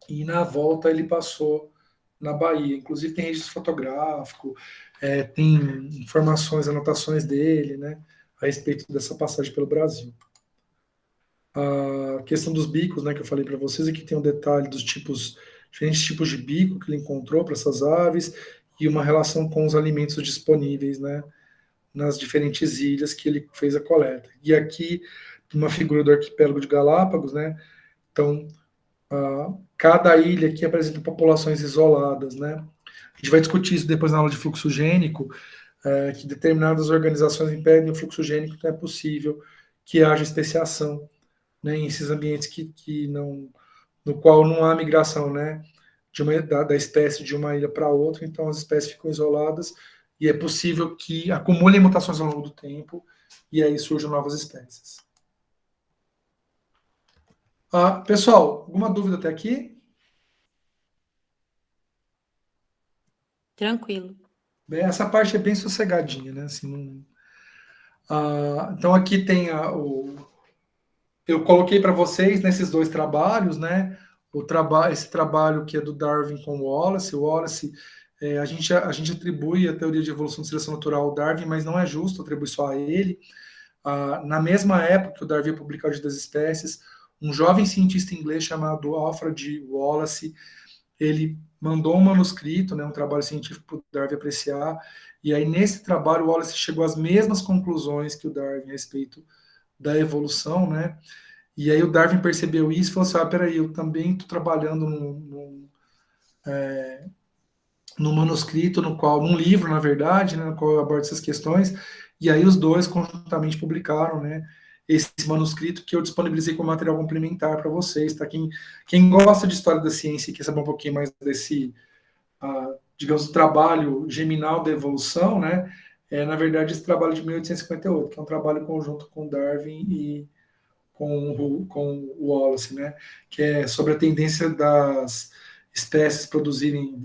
Speaker 1: E na volta, ele passou na Bahia. Inclusive, tem registro fotográfico, tem informações, anotações dele, né? A respeito dessa passagem pelo Brasil. A questão dos bicos, né, que eu falei para vocês, aqui tem um detalhe dos diferentes tipos de bico que ele encontrou para essas aves e uma relação com os alimentos disponíveis, né, nas diferentes ilhas que ele fez a coleta. E aqui uma figura do arquipélago de Galápagos, né? Então, cada ilha aqui apresenta populações isoladas, né? A gente vai discutir isso depois na aula de fluxo gênico, que determinadas organizações impedem o fluxo gênico, então é possível que haja especiação, né, em esses ambientes que não, no qual não há migração, né, da espécie de uma ilha para outra, então as espécies ficam isoladas e é possível que acumulem mutações ao longo do tempo e aí surjam novas espécies. Pessoal, alguma dúvida até aqui?
Speaker 2: Tranquilo.
Speaker 1: Essa parte é bem sossegadinha, né? Assim, então aqui tem eu coloquei para vocês nesses dois trabalhos, né? Esse trabalho que é do Darwin com o Wallace, a gente atribui a teoria de evolução de seleção natural ao Darwin, mas não é justo atribuir só a ele. Na mesma época que o Darwin publicou a Origem das Espécies, um jovem cientista inglês chamado Alfred Wallace, ele mandou um manuscrito, né, um trabalho científico para o Darwin apreciar, e aí nesse trabalho o Wallace chegou às mesmas conclusões que o Darwin a respeito da evolução, né? E aí o Darwin percebeu isso e falou assim, peraí, eu também estou trabalhando num manuscrito, num livro, na verdade, né, no qual eu abordo essas questões, e aí os dois conjuntamente publicaram, né, esse manuscrito que eu disponibilizei como material complementar para vocês, tá? Quem gosta de história da ciência e quer saber um pouquinho mais desse, digamos, trabalho geminal da evolução, né, é, na verdade, esse trabalho de 1858, que é um trabalho conjunto com Darwin e com o Wallace, né? Que é sobre a tendência das espécies produzirem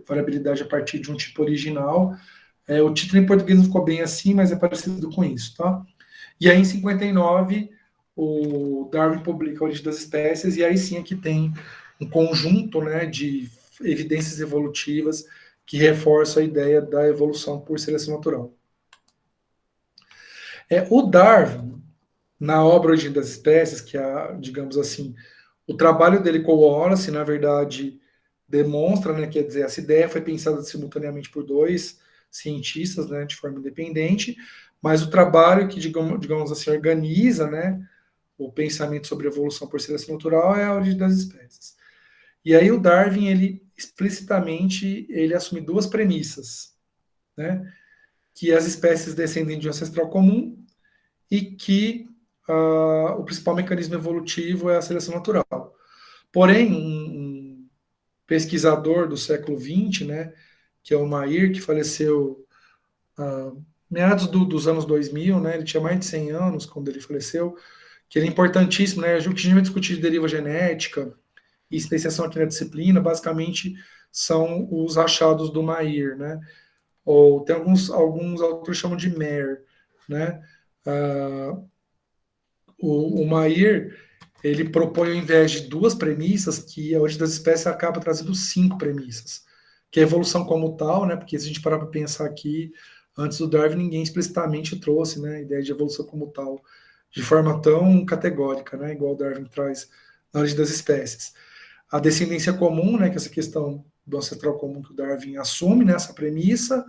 Speaker 1: variabilidade a partir de um tipo original. É, o título em português não ficou bem assim, mas é parecido com isso, tá? E aí, em 59, o Darwin publica A Origem das Espécies, e aí sim é que tem um conjunto, né, de evidências evolutivas que reforçam a ideia da evolução por seleção natural. O Darwin, na obra Origem das Espécies, que é, digamos assim, o trabalho dele com o Wallace, na verdade, demonstra, né, quer dizer, essa ideia foi pensada simultaneamente por dois cientistas, né, de forma independente, mas o trabalho que, digamos assim, organiza, né, o pensamento sobre evolução por seleção natural é a origem das espécies. E aí o Darwin, ele explicitamente, ele assume duas premissas, né, que as espécies descendem de um ancestral comum e que o principal mecanismo evolutivo é a seleção natural. Porém, um pesquisador do século XX, né, que é o Mayr, que faleceu meados dos anos 2000, né, ele tinha mais de 100 anos quando ele faleceu, que ele é importantíssimo, né, o que a gente vai discutir de deriva genética e especiação aqui na disciplina, basicamente são os achados do Mayr, né, ou tem alguns autores chamam de Mayr, né, o Mayr, ele propõe, ao invés de duas premissas, que a origem das espécies acaba trazendo cinco premissas, que é a evolução como tal, né? Porque se a gente parar para pensar aqui, antes do Darwin, ninguém explicitamente trouxe, né, a ideia de evolução como tal de forma tão categórica, né? Igual o Darwin traz na origem das espécies. A descendência comum, né? Que é essa questão do ancestral comum que o Darwin assume, né? Essa premissa,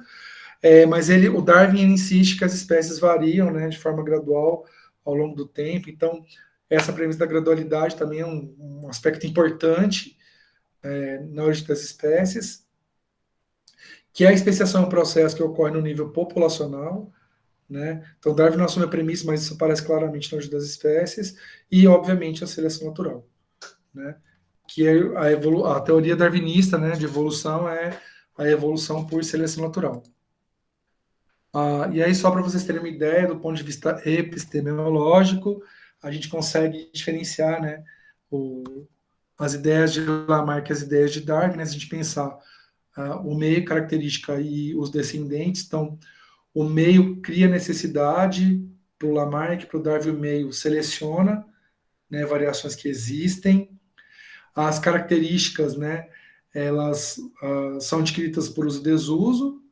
Speaker 1: mas o Darwin insiste que as espécies variam, né? De forma gradual ao longo do tempo. Então, essa premissa da gradualidade também é um aspecto importante na origem das espécies, que a especiação é um processo que ocorre no nível populacional, né? Então, Darwin não assume a premissa, mas isso aparece claramente na origem das espécies, e, obviamente, a seleção natural, né? Que é a teoria darwinista, né, de evolução é a evolução por seleção natural. E aí, só para vocês terem uma ideia, do ponto de vista epistemológico, a gente consegue diferenciar, né, as ideias de Lamarck e as ideias de Darwin, né, se a gente pensar o meio, característica e os descendentes. Então, o meio cria necessidade para o Lamarck, para o Darwin, o meio seleciona, né, variações que existem. As características, né, elas são adquiridas por uso e desuso,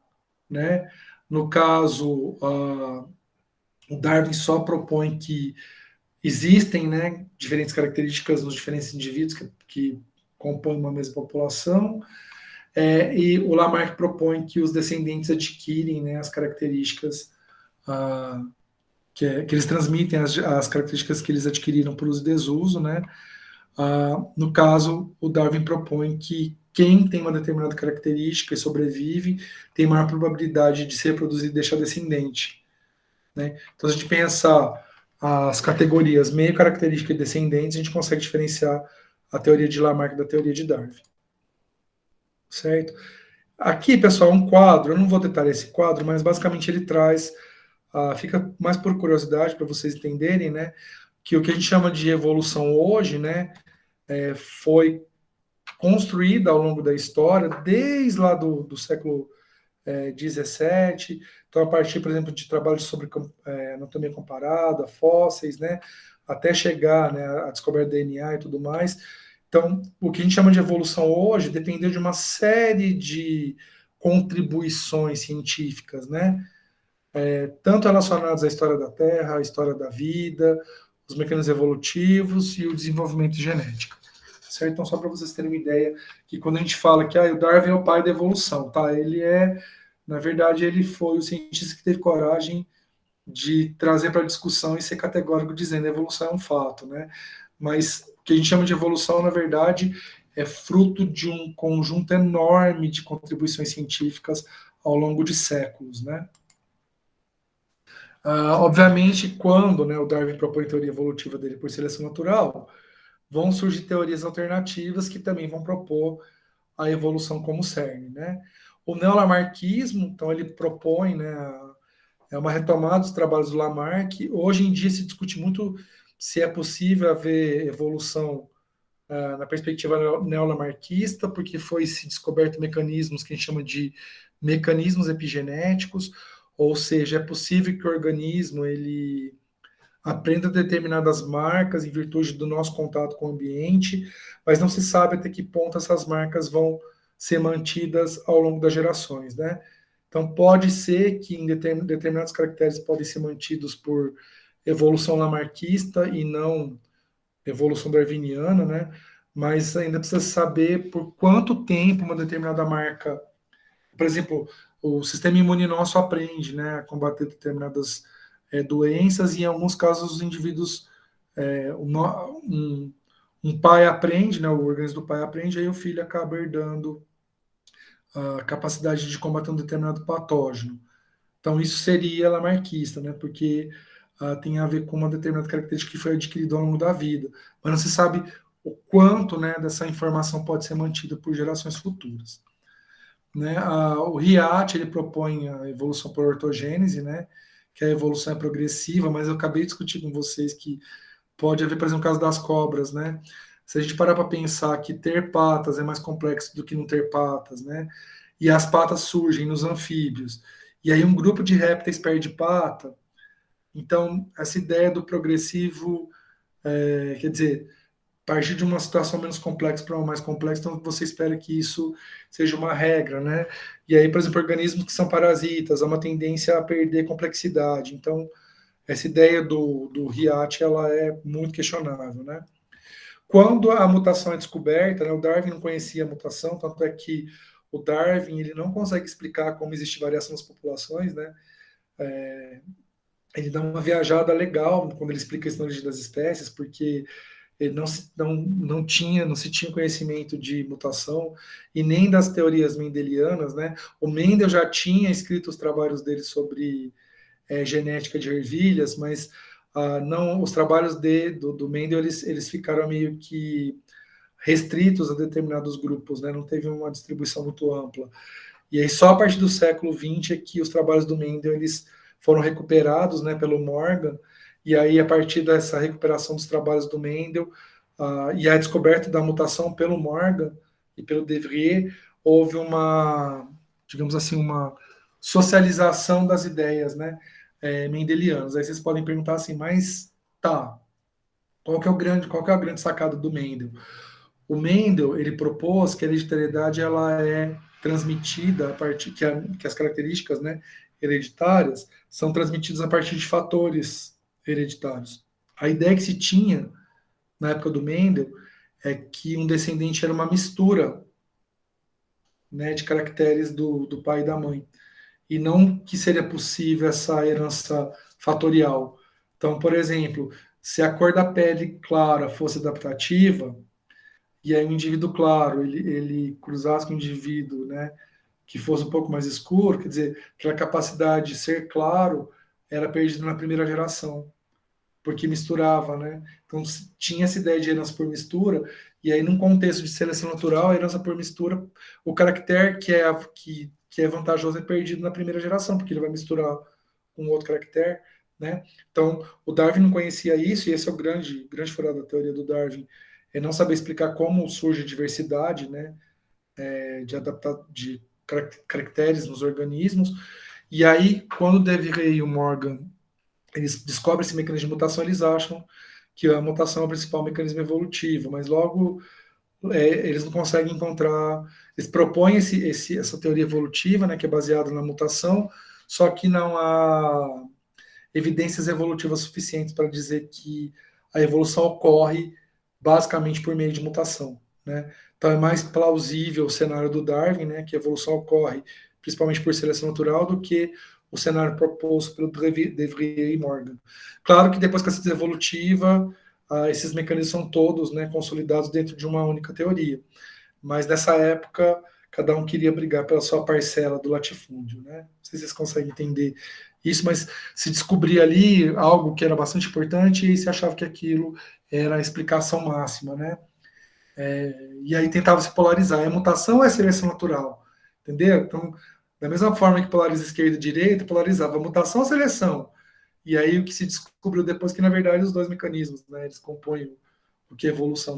Speaker 1: né? No caso, o Darwin só propõe que existem, né, diferentes características nos diferentes indivíduos que compõem uma mesma população, e o Lamarck propõe que os descendentes adquirem, né, as características que eles transmitem as características que eles adquiriram por uso e desuso, né? No caso, o Darwin propõe que quem tem uma determinada característica e sobrevive tem maior probabilidade de se reproduzir e deixar descendente, né? Então, se a gente pensar as categorias meio, característica e descendentes, a gente consegue diferenciar a teoria de Lamarck da teoria de Darwin, certo? Aqui, pessoal, um quadro, eu não vou detalhar esse quadro, mas basicamente ele traz, fica mais por curiosidade para vocês entenderem, né, que o que a gente chama de evolução hoje, né, foi construída ao longo da história, desde lá do século 17, então a partir, por exemplo, de trabalhos sobre anatomia comparada, fósseis, né, até chegar, né, à descoberta do DNA e tudo mais. Então, o que a gente chama de evolução hoje dependeu de uma série de contribuições científicas, né, tanto relacionadas à história da Terra, à história da vida, os mecanismos evolutivos e o desenvolvimento genético. Certo? Então, só para vocês terem uma ideia, que quando a gente fala que o Darwin é o pai da evolução, tá? Na verdade, ele foi o cientista que teve coragem de trazer para a discussão e ser categórico dizendo que a evolução é um fato, né? Mas o que a gente chama de evolução, na verdade, é fruto de um conjunto enorme de contribuições científicas ao longo de séculos, né? Obviamente, quando, né, o Darwin propõe a teoria evolutiva dele por seleção natural, vão surgir teorias alternativas que também vão propor a evolução como cerne, né? O neolamarquismo, então, ele propõe, né, É uma retomada dos trabalhos do Lamarck. Hoje em dia se discute muito se é possível haver evolução na perspectiva neolamarquista, porque foi se descoberto mecanismos que a gente chama de mecanismos epigenéticos, ou seja, é possível que o organismo ele aprenda determinadas marcas em virtude do nosso contato com o ambiente, mas não se sabe até que ponto essas marcas vão ser mantidas ao longo das gerações, né? Então, pode ser que em determinados caracteres podem ser mantidos por evolução lamarquista e não evolução darwiniana, né? Mas ainda precisa saber por quanto tempo uma determinada marca, por exemplo, o sistema imune nosso aprende, né, a combater determinadas doenças e em alguns casos os indivíduos, um pai aprende, né, o organismo do pai aprende, aí o filho acaba herdando a capacidade de combater um determinado patógeno. Então, isso seria lamarquista, né? Porque tem a ver com uma determinada característica que foi adquirida ao longo da vida. Mas não se sabe o quanto, né, dessa informação pode ser mantida por gerações futuras. Né? O Riat, ele propõe a evolução por ortogênese, né? Que a evolução é progressiva, mas eu acabei de discutir com vocês que pode haver, por exemplo, o caso das cobras, né? Se a gente parar para pensar que ter patas é mais complexo do que não ter patas, né? E as patas surgem nos anfíbios, e aí um grupo de répteis perde pata, então essa ideia do progressivo, quer dizer, partir de uma situação menos complexa para uma mais complexa, então você espera que isso seja uma regra, né? E aí, por exemplo, organismos que são parasitas, há uma tendência a perder complexidade, então essa ideia do Riat, ela é muito questionável, né? Quando a mutação é descoberta, né, o Darwin não conhecia a mutação, tanto é que o Darwin ele não consegue explicar como existe variação nas populações, né? Ele dá uma viajada legal quando ele explica isso na origem das espécies, porque ele não se tinha conhecimento de mutação e nem das teorias mendelianas, né? O Mendel já tinha escrito os trabalhos dele sobre genética de ervilhas, mas não, os trabalhos do Mendel eles ficaram meio que restritos a determinados grupos, né? Não teve uma distribuição muito ampla. E aí só a partir do século XX é que os trabalhos do Mendel eles foram recuperados, né, pelo Morgan, e aí a partir dessa recuperação dos trabalhos do Mendel e a descoberta da mutação pelo Morgan e pelo De Vries, houve uma, digamos assim, uma socialização das ideias, né, mendelianas. Aí vocês podem perguntar assim, mas tá, qual que é a grande sacada do Mendel? O Mendel ele propôs que a hereditariedade ela é transmitida a partir que as características, né, hereditárias são transmitidas a partir de fatores hereditários. A ideia que se tinha na época do Mendel é que um descendente era uma mistura, né, de caracteres do pai e da mãe, e não que seria possível essa herança fatorial. Então, por exemplo, se a cor da pele clara fosse adaptativa, e aí um indivíduo claro, ele cruzasse com um indivíduo, né, que fosse um pouco mais escuro, quer dizer, aquela capacidade de ser claro era perdida na primeira geração, porque misturava, né? Então tinha essa ideia de herança por mistura, e aí num contexto de seleção natural, a herança por mistura, o caractere que é vantajoso é perdido na primeira geração, porque ele vai misturar com outro caractere, né? Então o Darwin não conhecia isso, e esse é o grande furado da teoria do Darwin, é não saber explicar como surge a diversidade, né? De adaptar de caracteres nos organismos. E aí, quando o De Vries e o Morgan eles descobrem esse mecanismo de mutação, eles acham que a mutação é o principal mecanismo evolutivo, mas logo eles não conseguem encontrar. Eles propõem essa teoria evolutiva, né, que é baseada na mutação, só que não há evidências evolutivas suficientes para dizer que a evolução ocorre basicamente por meio de mutação, né? Então é mais plausível o cenário do Darwin, né, que a evolução ocorre principalmente por seleção natural, do que o cenário proposto pelo De Vries e Morgan. Claro que depois que a ciência evolutiva, esses mecanismos são todos, né, consolidados dentro de uma única teoria. Mas nessa época, cada um queria brigar pela sua parcela do latifúndio, né? Não sei se vocês conseguem entender isso, mas se descobria ali algo que era bastante importante e se achava que aquilo era a explicação máxima, né? E aí tentava se polarizar. É mutação ou é seleção natural? Entendeu? Então, Da mesma forma que polariza esquerda e direita, polarizava mutação ou seleção. E aí o que se descobriu depois que, na verdade, os dois mecanismos, né, eles compõem o que é evolução.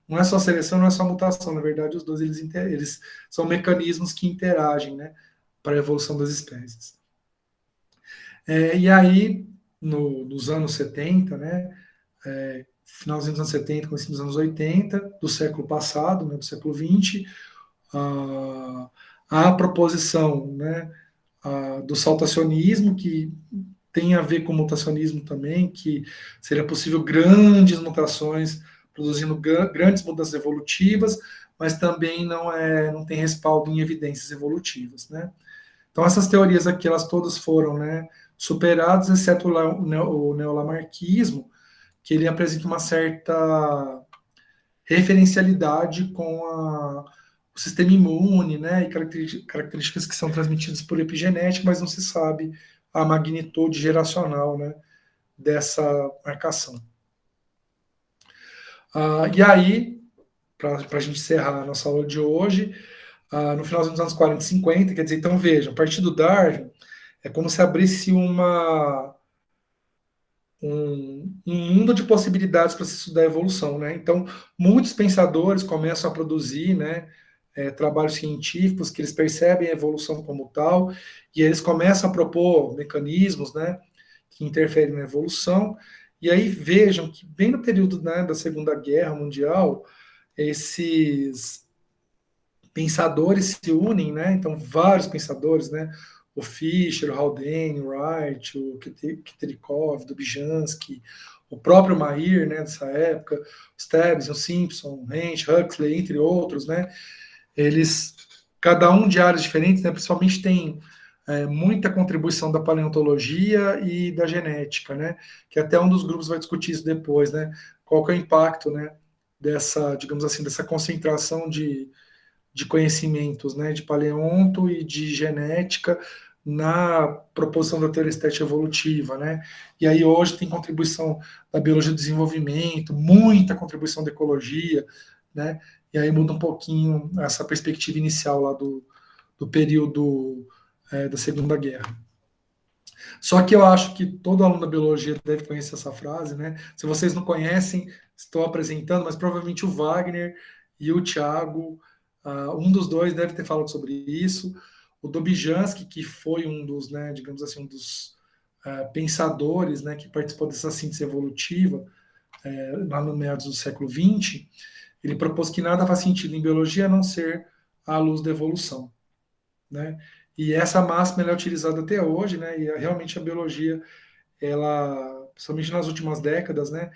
Speaker 1: Não é só seleção, não é só mutação. Na verdade, os dois eles são mecanismos que interagem, né, para a evolução das espécies. E aí, nos anos 70, né, finalzinho dos anos 70, começo dos anos 80, do século passado, né, do século 20, a proposição, né, do saltacionismo, que tem a ver com mutacionismo também, que seria possível grandes mutações produzindo grandes mudanças evolutivas, mas também não tem respaldo em evidências evolutivas, né? Então essas teorias aqui, elas todas foram, né, superadas, exceto o neolamarquismo, que ele apresenta uma certa referencialidade com o sistema imune, né, e características que são transmitidas por epigenética, mas não se sabe a magnitude geracional, né, dessa marcação. E aí, para a gente encerrar a nossa aula de hoje, no final dos anos 40 e 50, quer dizer, então veja, a partir do Darwin, é como se abrisse um mundo de possibilidades para se estudar a evolução, né? Então, muitos pensadores começam a produzir, né, trabalhos científicos que eles percebem a evolução como tal, e eles começam a propor mecanismos, né, que interferem na evolução. E aí vejam que bem no período, né, da Segunda Guerra Mundial, esses pensadores se unem, né? Então, vários pensadores, né? O Fischer, o Haldane, o Wright, o Keterikov, Dobzhansky, o próprio Mahir, né, dessa época, o Stubbs, o Simpson, o Hensch, Huxley, entre outros, né? Eles, cada um de áreas diferentes, né? Principalmente tem muita contribuição da paleontologia e da genética, né? Que até um dos grupos vai discutir isso depois, né? Qual que é o impacto, né? Dessa, digamos assim, dessa concentração de conhecimentos, né, de paleonto e de genética na proposição da teoria estética evolutiva, né? E aí hoje tem contribuição da biologia do desenvolvimento, muita contribuição da ecologia, né? E aí muda um pouquinho essa perspectiva inicial lá do período da Segunda Guerra. Só que eu acho que todo aluno da biologia deve conhecer essa frase, né? Se vocês não conhecem, estou apresentando, mas provavelmente o Wagner e o Thiago, um dos dois deve ter falado sobre isso. O Dobzhansky, que foi um dos, né, digamos assim, um dos pensadores, né, que participou dessa síntese evolutiva lá no meados do século XX, ele propôs que nada faz sentido em biologia a não ser a luz da evolução, né? E essa máxima é utilizada até hoje, né? E realmente a biologia, ela, principalmente nas últimas décadas, né?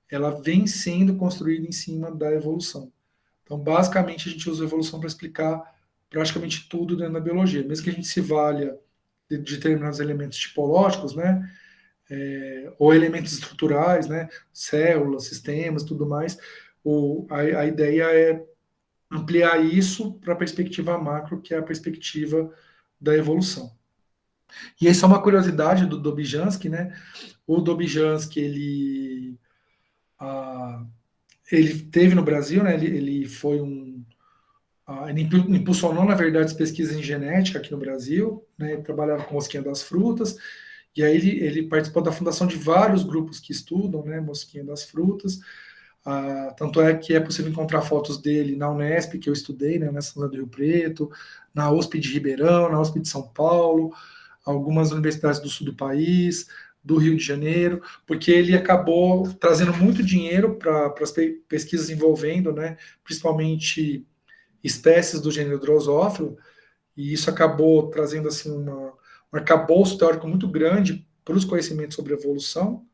Speaker 1: Ela vem sendo construída em cima da evolução. Então, basicamente, a gente usa a evolução para explicar praticamente tudo dentro da biologia, mesmo que a gente se valha de determinados elementos tipológicos, né? Ou elementos estruturais, né? Células, sistemas, tudo mais. A ideia é ampliar isso para a perspectiva macro, que é a perspectiva da evolução. E isso é uma curiosidade do Dobzhansky, né? O Dobzhansky, ele teve no Brasil, né? Ele foi ele impulsionou, na verdade, as pesquisas em genética aqui no Brasil, né? Ele trabalhava com mosquinha das frutas, e aí ele participou da fundação de vários grupos que estudam, né? Mosquinha das frutas. Tanto é que é possível encontrar fotos dele na Unesp, que eu estudei, né? Na São do Rio Preto, na USP de Ribeirão, na USP de São Paulo, algumas universidades do sul do país, do Rio de Janeiro, porque ele acabou trazendo muito dinheiro para as pesquisas envolvendo, né, principalmente espécies do gênero Drosófilo, e isso acabou trazendo assim um arcabouço teórico muito grande para os conhecimentos sobre evolução,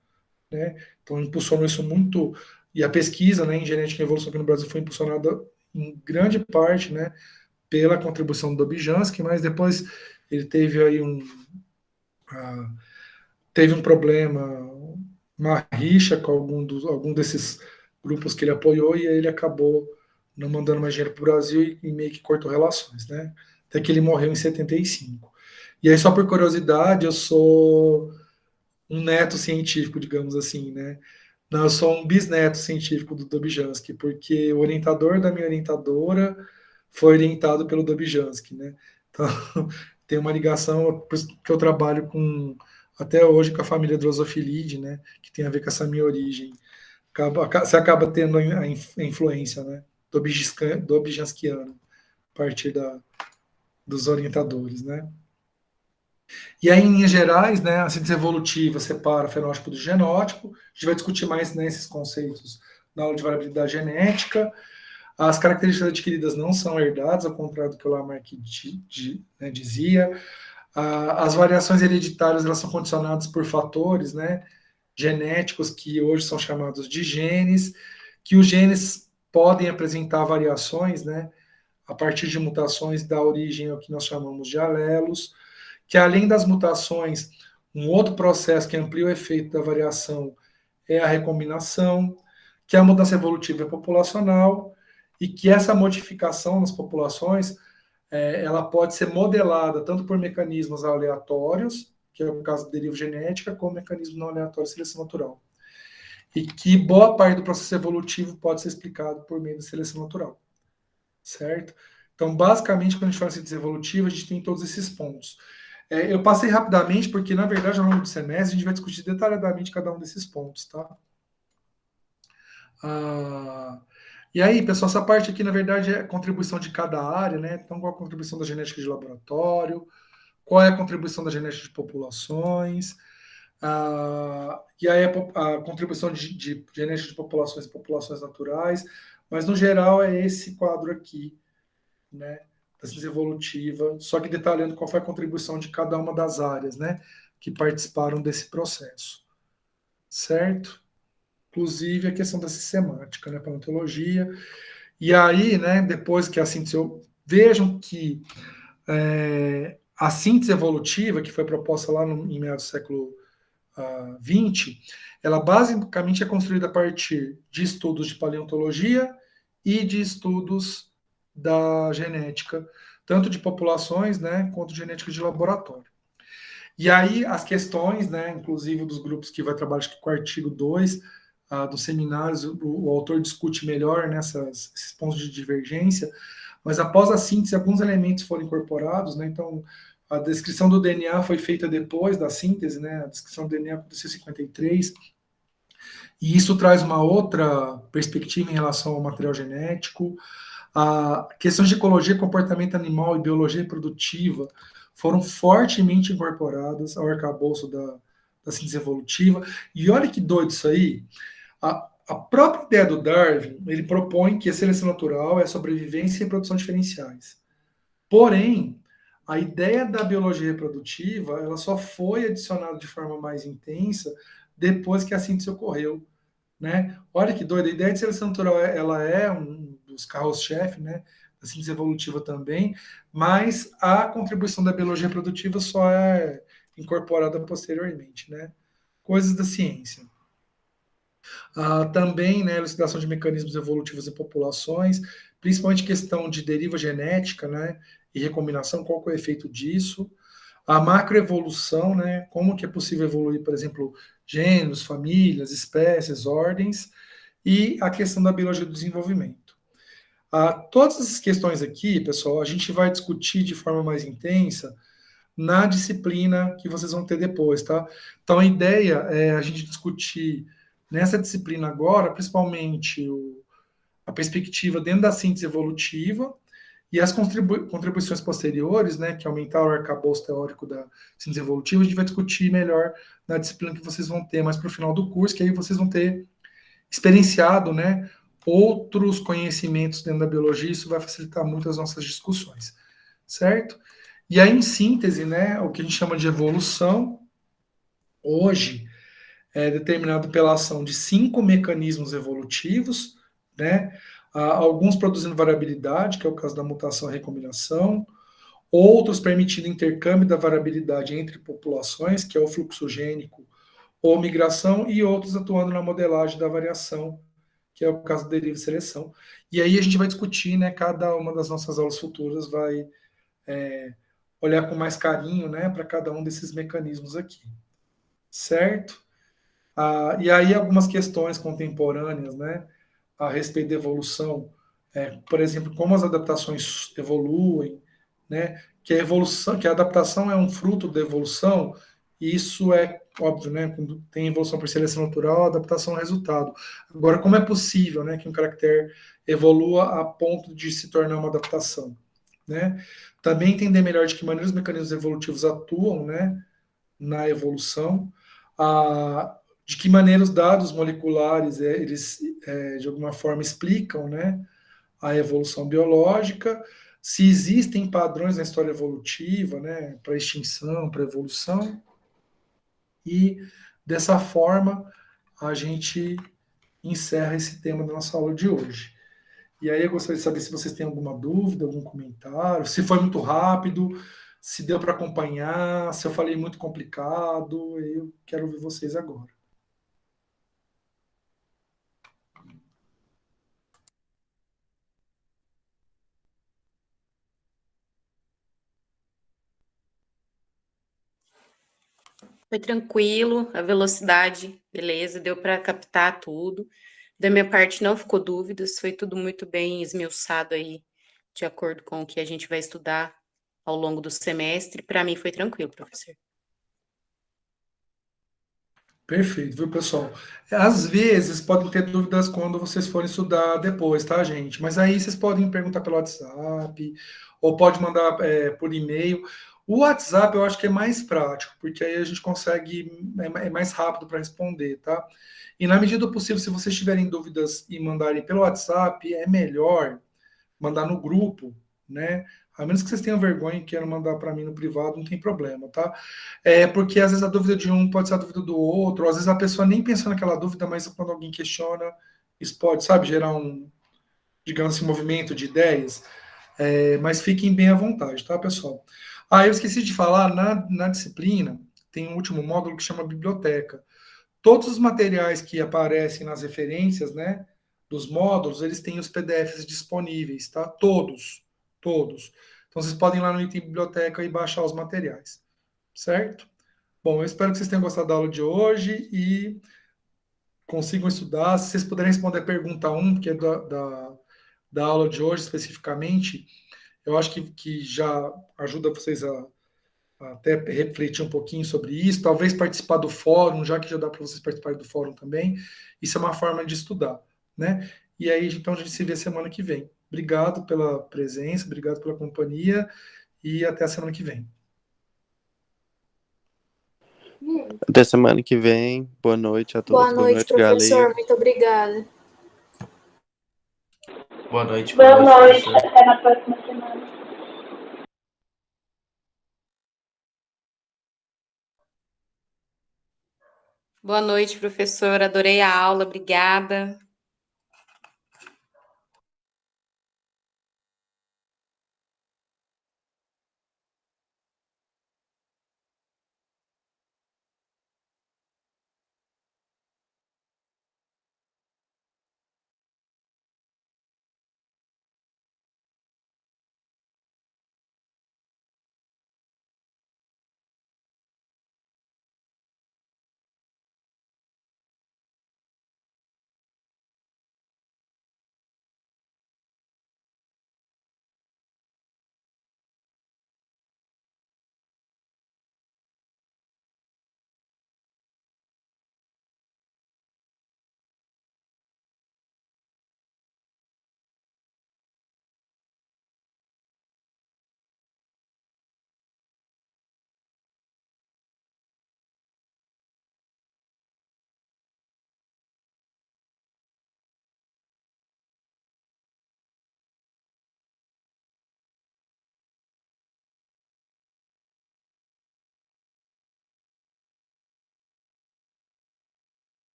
Speaker 1: né? Então impulsionou isso muito, e a pesquisa, né, em genética e evolução aqui no Brasil foi impulsionada em grande parte, né, pela contribuição do Dobzhansky, mas depois ele teve aí teve um problema, uma rixa com algum desses grupos que ele apoiou, e aí ele acabou não mandando mais dinheiro para o Brasil e meio que cortou relações, né? Até que ele morreu em 75. E aí, só por curiosidade, eu sou um neto científico, digamos assim, né? Não, eu sou um bisneto científico do Dobzhansky, porque o orientador da minha orientadora foi orientado pelo Dobzhansky, né? Então, tem uma ligação, por isso que eu trabalho com, até hoje, com a família Drosophilidae, né, que tem a ver com essa minha origem. Você acaba tendo a influência, né, do Objanskiano, a partir dos orientadores, né. E aí, em linhas gerais, né, a síntese evolutiva separa o fenótipo do genótipo. A gente vai discutir mais, né, esses conceitos na aula de variabilidade genética. As características adquiridas não são herdadas, ao contrário do que o Lamarck né, dizia. As variações hereditárias, elas são condicionadas por fatores, né, genéticos, que hoje são chamados de genes, que os genes podem apresentar variações, né, a partir de mutações da origem ao que nós chamamos de alelos, que além das mutações, um outro processo que amplia o efeito da variação é a recombinação, que a mudança evolutiva é populacional e que essa modificação nas populações ela pode ser modelada tanto por mecanismos aleatórios, que é o caso da deriva genética, como mecanismo não aleatório de seleção natural. E que boa parte do processo evolutivo pode ser explicado por meio da seleção natural. Certo? Então, basicamente, quando a gente fala de síntese evolutiva, a gente tem todos esses pontos. Eu passei rapidamente, porque, na verdade, ao longo do semestre, a gente vai discutir detalhadamente cada um desses pontos, tá? E aí, pessoal, essa parte aqui, na verdade, é a contribuição de cada área, né? Então, qual a contribuição da genética de laboratório, qual é a contribuição da genética de populações, e aí a contribuição de genética de populações e populações naturais, mas, no geral, é esse quadro aqui, né? Da ciência evolutiva, só que detalhando qual foi a contribuição de cada uma das áreas, né? Que participaram desse processo, certo? Inclusive a questão da sistemática, né, paleontologia. E aí, né, depois que a síntese, vejam que a síntese evolutiva, que foi proposta lá em meados do século XX, ela basicamente é construída a partir de estudos de paleontologia e de estudos da genética, tanto de populações, né, quanto genética de laboratório. E aí as questões, né, inclusive dos grupos que vai trabalhar com o artigo 2, dos seminários, o autor discute melhor esses pontos de divergência, mas após a síntese, alguns elementos foram incorporados, né, então a descrição do DNA foi feita depois da síntese, né, a descrição do DNA aconteceu em 53, e isso traz uma outra perspectiva em relação ao material genético. Questões de ecologia, comportamento animal e biologia reprodutiva foram fortemente incorporadas ao arcabouço da síntese evolutiva. E olha que doido isso aí. A própria ideia do Darwin, ele propõe que a seleção natural é sobrevivência e reprodução diferenciais. Porém, a ideia da biologia reprodutiva, ela só foi adicionada de forma mais intensa depois que a síntese ocorreu, né? Olha que doido, a ideia de seleção natural, ela é um dos carros-chefe, né, da síntese evolutiva também, mas a contribuição da biologia reprodutiva só é incorporada posteriormente, né? Coisas da ciência. Também, né, elucidação de mecanismos evolutivos em populações, principalmente questão de deriva genética, né, e recombinação, qual que é o efeito disso. A macroevolução, né, como que é possível evoluir, por exemplo, gêneros, famílias, espécies, ordens, e a questão da biologia do desenvolvimento. Todas essas questões aqui, pessoal, a gente vai discutir de forma mais intensa na disciplina que vocês vão ter depois, tá? Então, a ideia é a gente discutir nessa disciplina agora, principalmente a perspectiva dentro da síntese evolutiva e as contribuições posteriores, né, que aumentaram o arcabouço teórico da síntese evolutiva, a gente vai discutir melhor na disciplina que vocês vão ter mais para o final do curso, que aí vocês vão ter experienciado, né, outros conhecimentos dentro da biologia, isso vai facilitar muito as nossas discussões, certo? E aí, em síntese, né, o que a gente chama de evolução, hoje, é determinado pela ação de 5 mecanismos evolutivos, né, alguns produzindo variabilidade, que é o caso da mutação e recombinação, outros permitindo intercâmbio da variabilidade entre populações, que é o fluxo gênico ou migração, e outros atuando na modelagem da variação, que é o caso da deriva e seleção. E aí a gente vai discutir, né, cada uma das nossas aulas futuras vai olhar com mais carinho, né, para cada um desses mecanismos aqui, certo? E aí algumas questões contemporâneas, né, a respeito da evolução, por exemplo, como as adaptações evoluem, né? Que a evolução, que a adaptação é um fruto da evolução, e isso é óbvio, né? Quando tem evolução por seleção natural, a adaptação é o resultado. Agora, como é possível, né, que um caractere evolua a ponto de se tornar uma adaptação, né? Também entender melhor de que maneira os mecanismos evolutivos atuam, né, na evolução, de que maneira os dados moleculares eles de alguma forma explicam, né, a evolução biológica, se existem padrões na história evolutiva, né, para extinção, para evolução, e dessa forma a gente encerra esse tema da nossa aula de hoje. E aí eu gostaria de saber se vocês têm alguma dúvida, algum comentário, se foi muito rápido, se deu para acompanhar, se eu falei muito complicado, eu quero ouvir vocês agora.
Speaker 2: Foi tranquilo, a velocidade, beleza, deu para captar tudo. Da minha parte não ficou dúvidas, foi tudo muito bem esmiuçado aí, de acordo com o que a gente vai estudar ao longo do semestre. Para mim foi tranquilo, professor.
Speaker 1: Perfeito, viu, pessoal? Às vezes podem ter dúvidas quando vocês forem estudar depois, tá, gente? Mas aí vocês podem perguntar pelo WhatsApp, ou pode mandar por e-mail. O WhatsApp eu acho que é mais prático, porque aí a gente consegue, é mais rápido para responder, tá? E na medida do possível, se vocês tiverem dúvidas e mandarem pelo WhatsApp, é melhor mandar no grupo, né? A menos que vocês tenham vergonha e queiram mandar para mim no privado, não tem problema, tá? Porque às vezes a dúvida de um pode ser a dúvida do outro, às vezes a pessoa nem pensou naquela dúvida, mas quando alguém questiona, isso pode, sabe, gerar um, digamos assim, movimento de ideias. Mas fiquem bem à vontade, tá, pessoal? Ah, eu esqueci de falar, na disciplina tem um último módulo que chama biblioteca. Todos os materiais que aparecem nas referências, né, dos módulos, eles têm os PDFs disponíveis, tá? Todos, todos. Então vocês podem ir lá no item biblioteca e baixar os materiais, certo? Bom, eu espero que vocês tenham gostado da aula de hoje e consigam estudar. Se vocês puderem responder a pergunta 1, que é da aula de hoje especificamente, eu acho que já ajuda vocês a até refletir um pouquinho sobre isso, talvez participar do fórum, já que já dá para vocês participarem do fórum também. Isso é uma forma de estudar, né? E aí, então, a gente se vê semana que vem. Obrigado pela presença, obrigado pela companhia e até a semana que vem.
Speaker 3: Até semana que vem. Boa noite a
Speaker 4: Boa
Speaker 3: todos. Boa
Speaker 4: noite,
Speaker 3: noite, galera.
Speaker 4: professor. Muito obrigada.
Speaker 3: Boa noite,
Speaker 5: Boa noite,
Speaker 3: professor.
Speaker 5: até na próxima semana.
Speaker 2: Boa noite, professor. Adorei a aula, obrigada.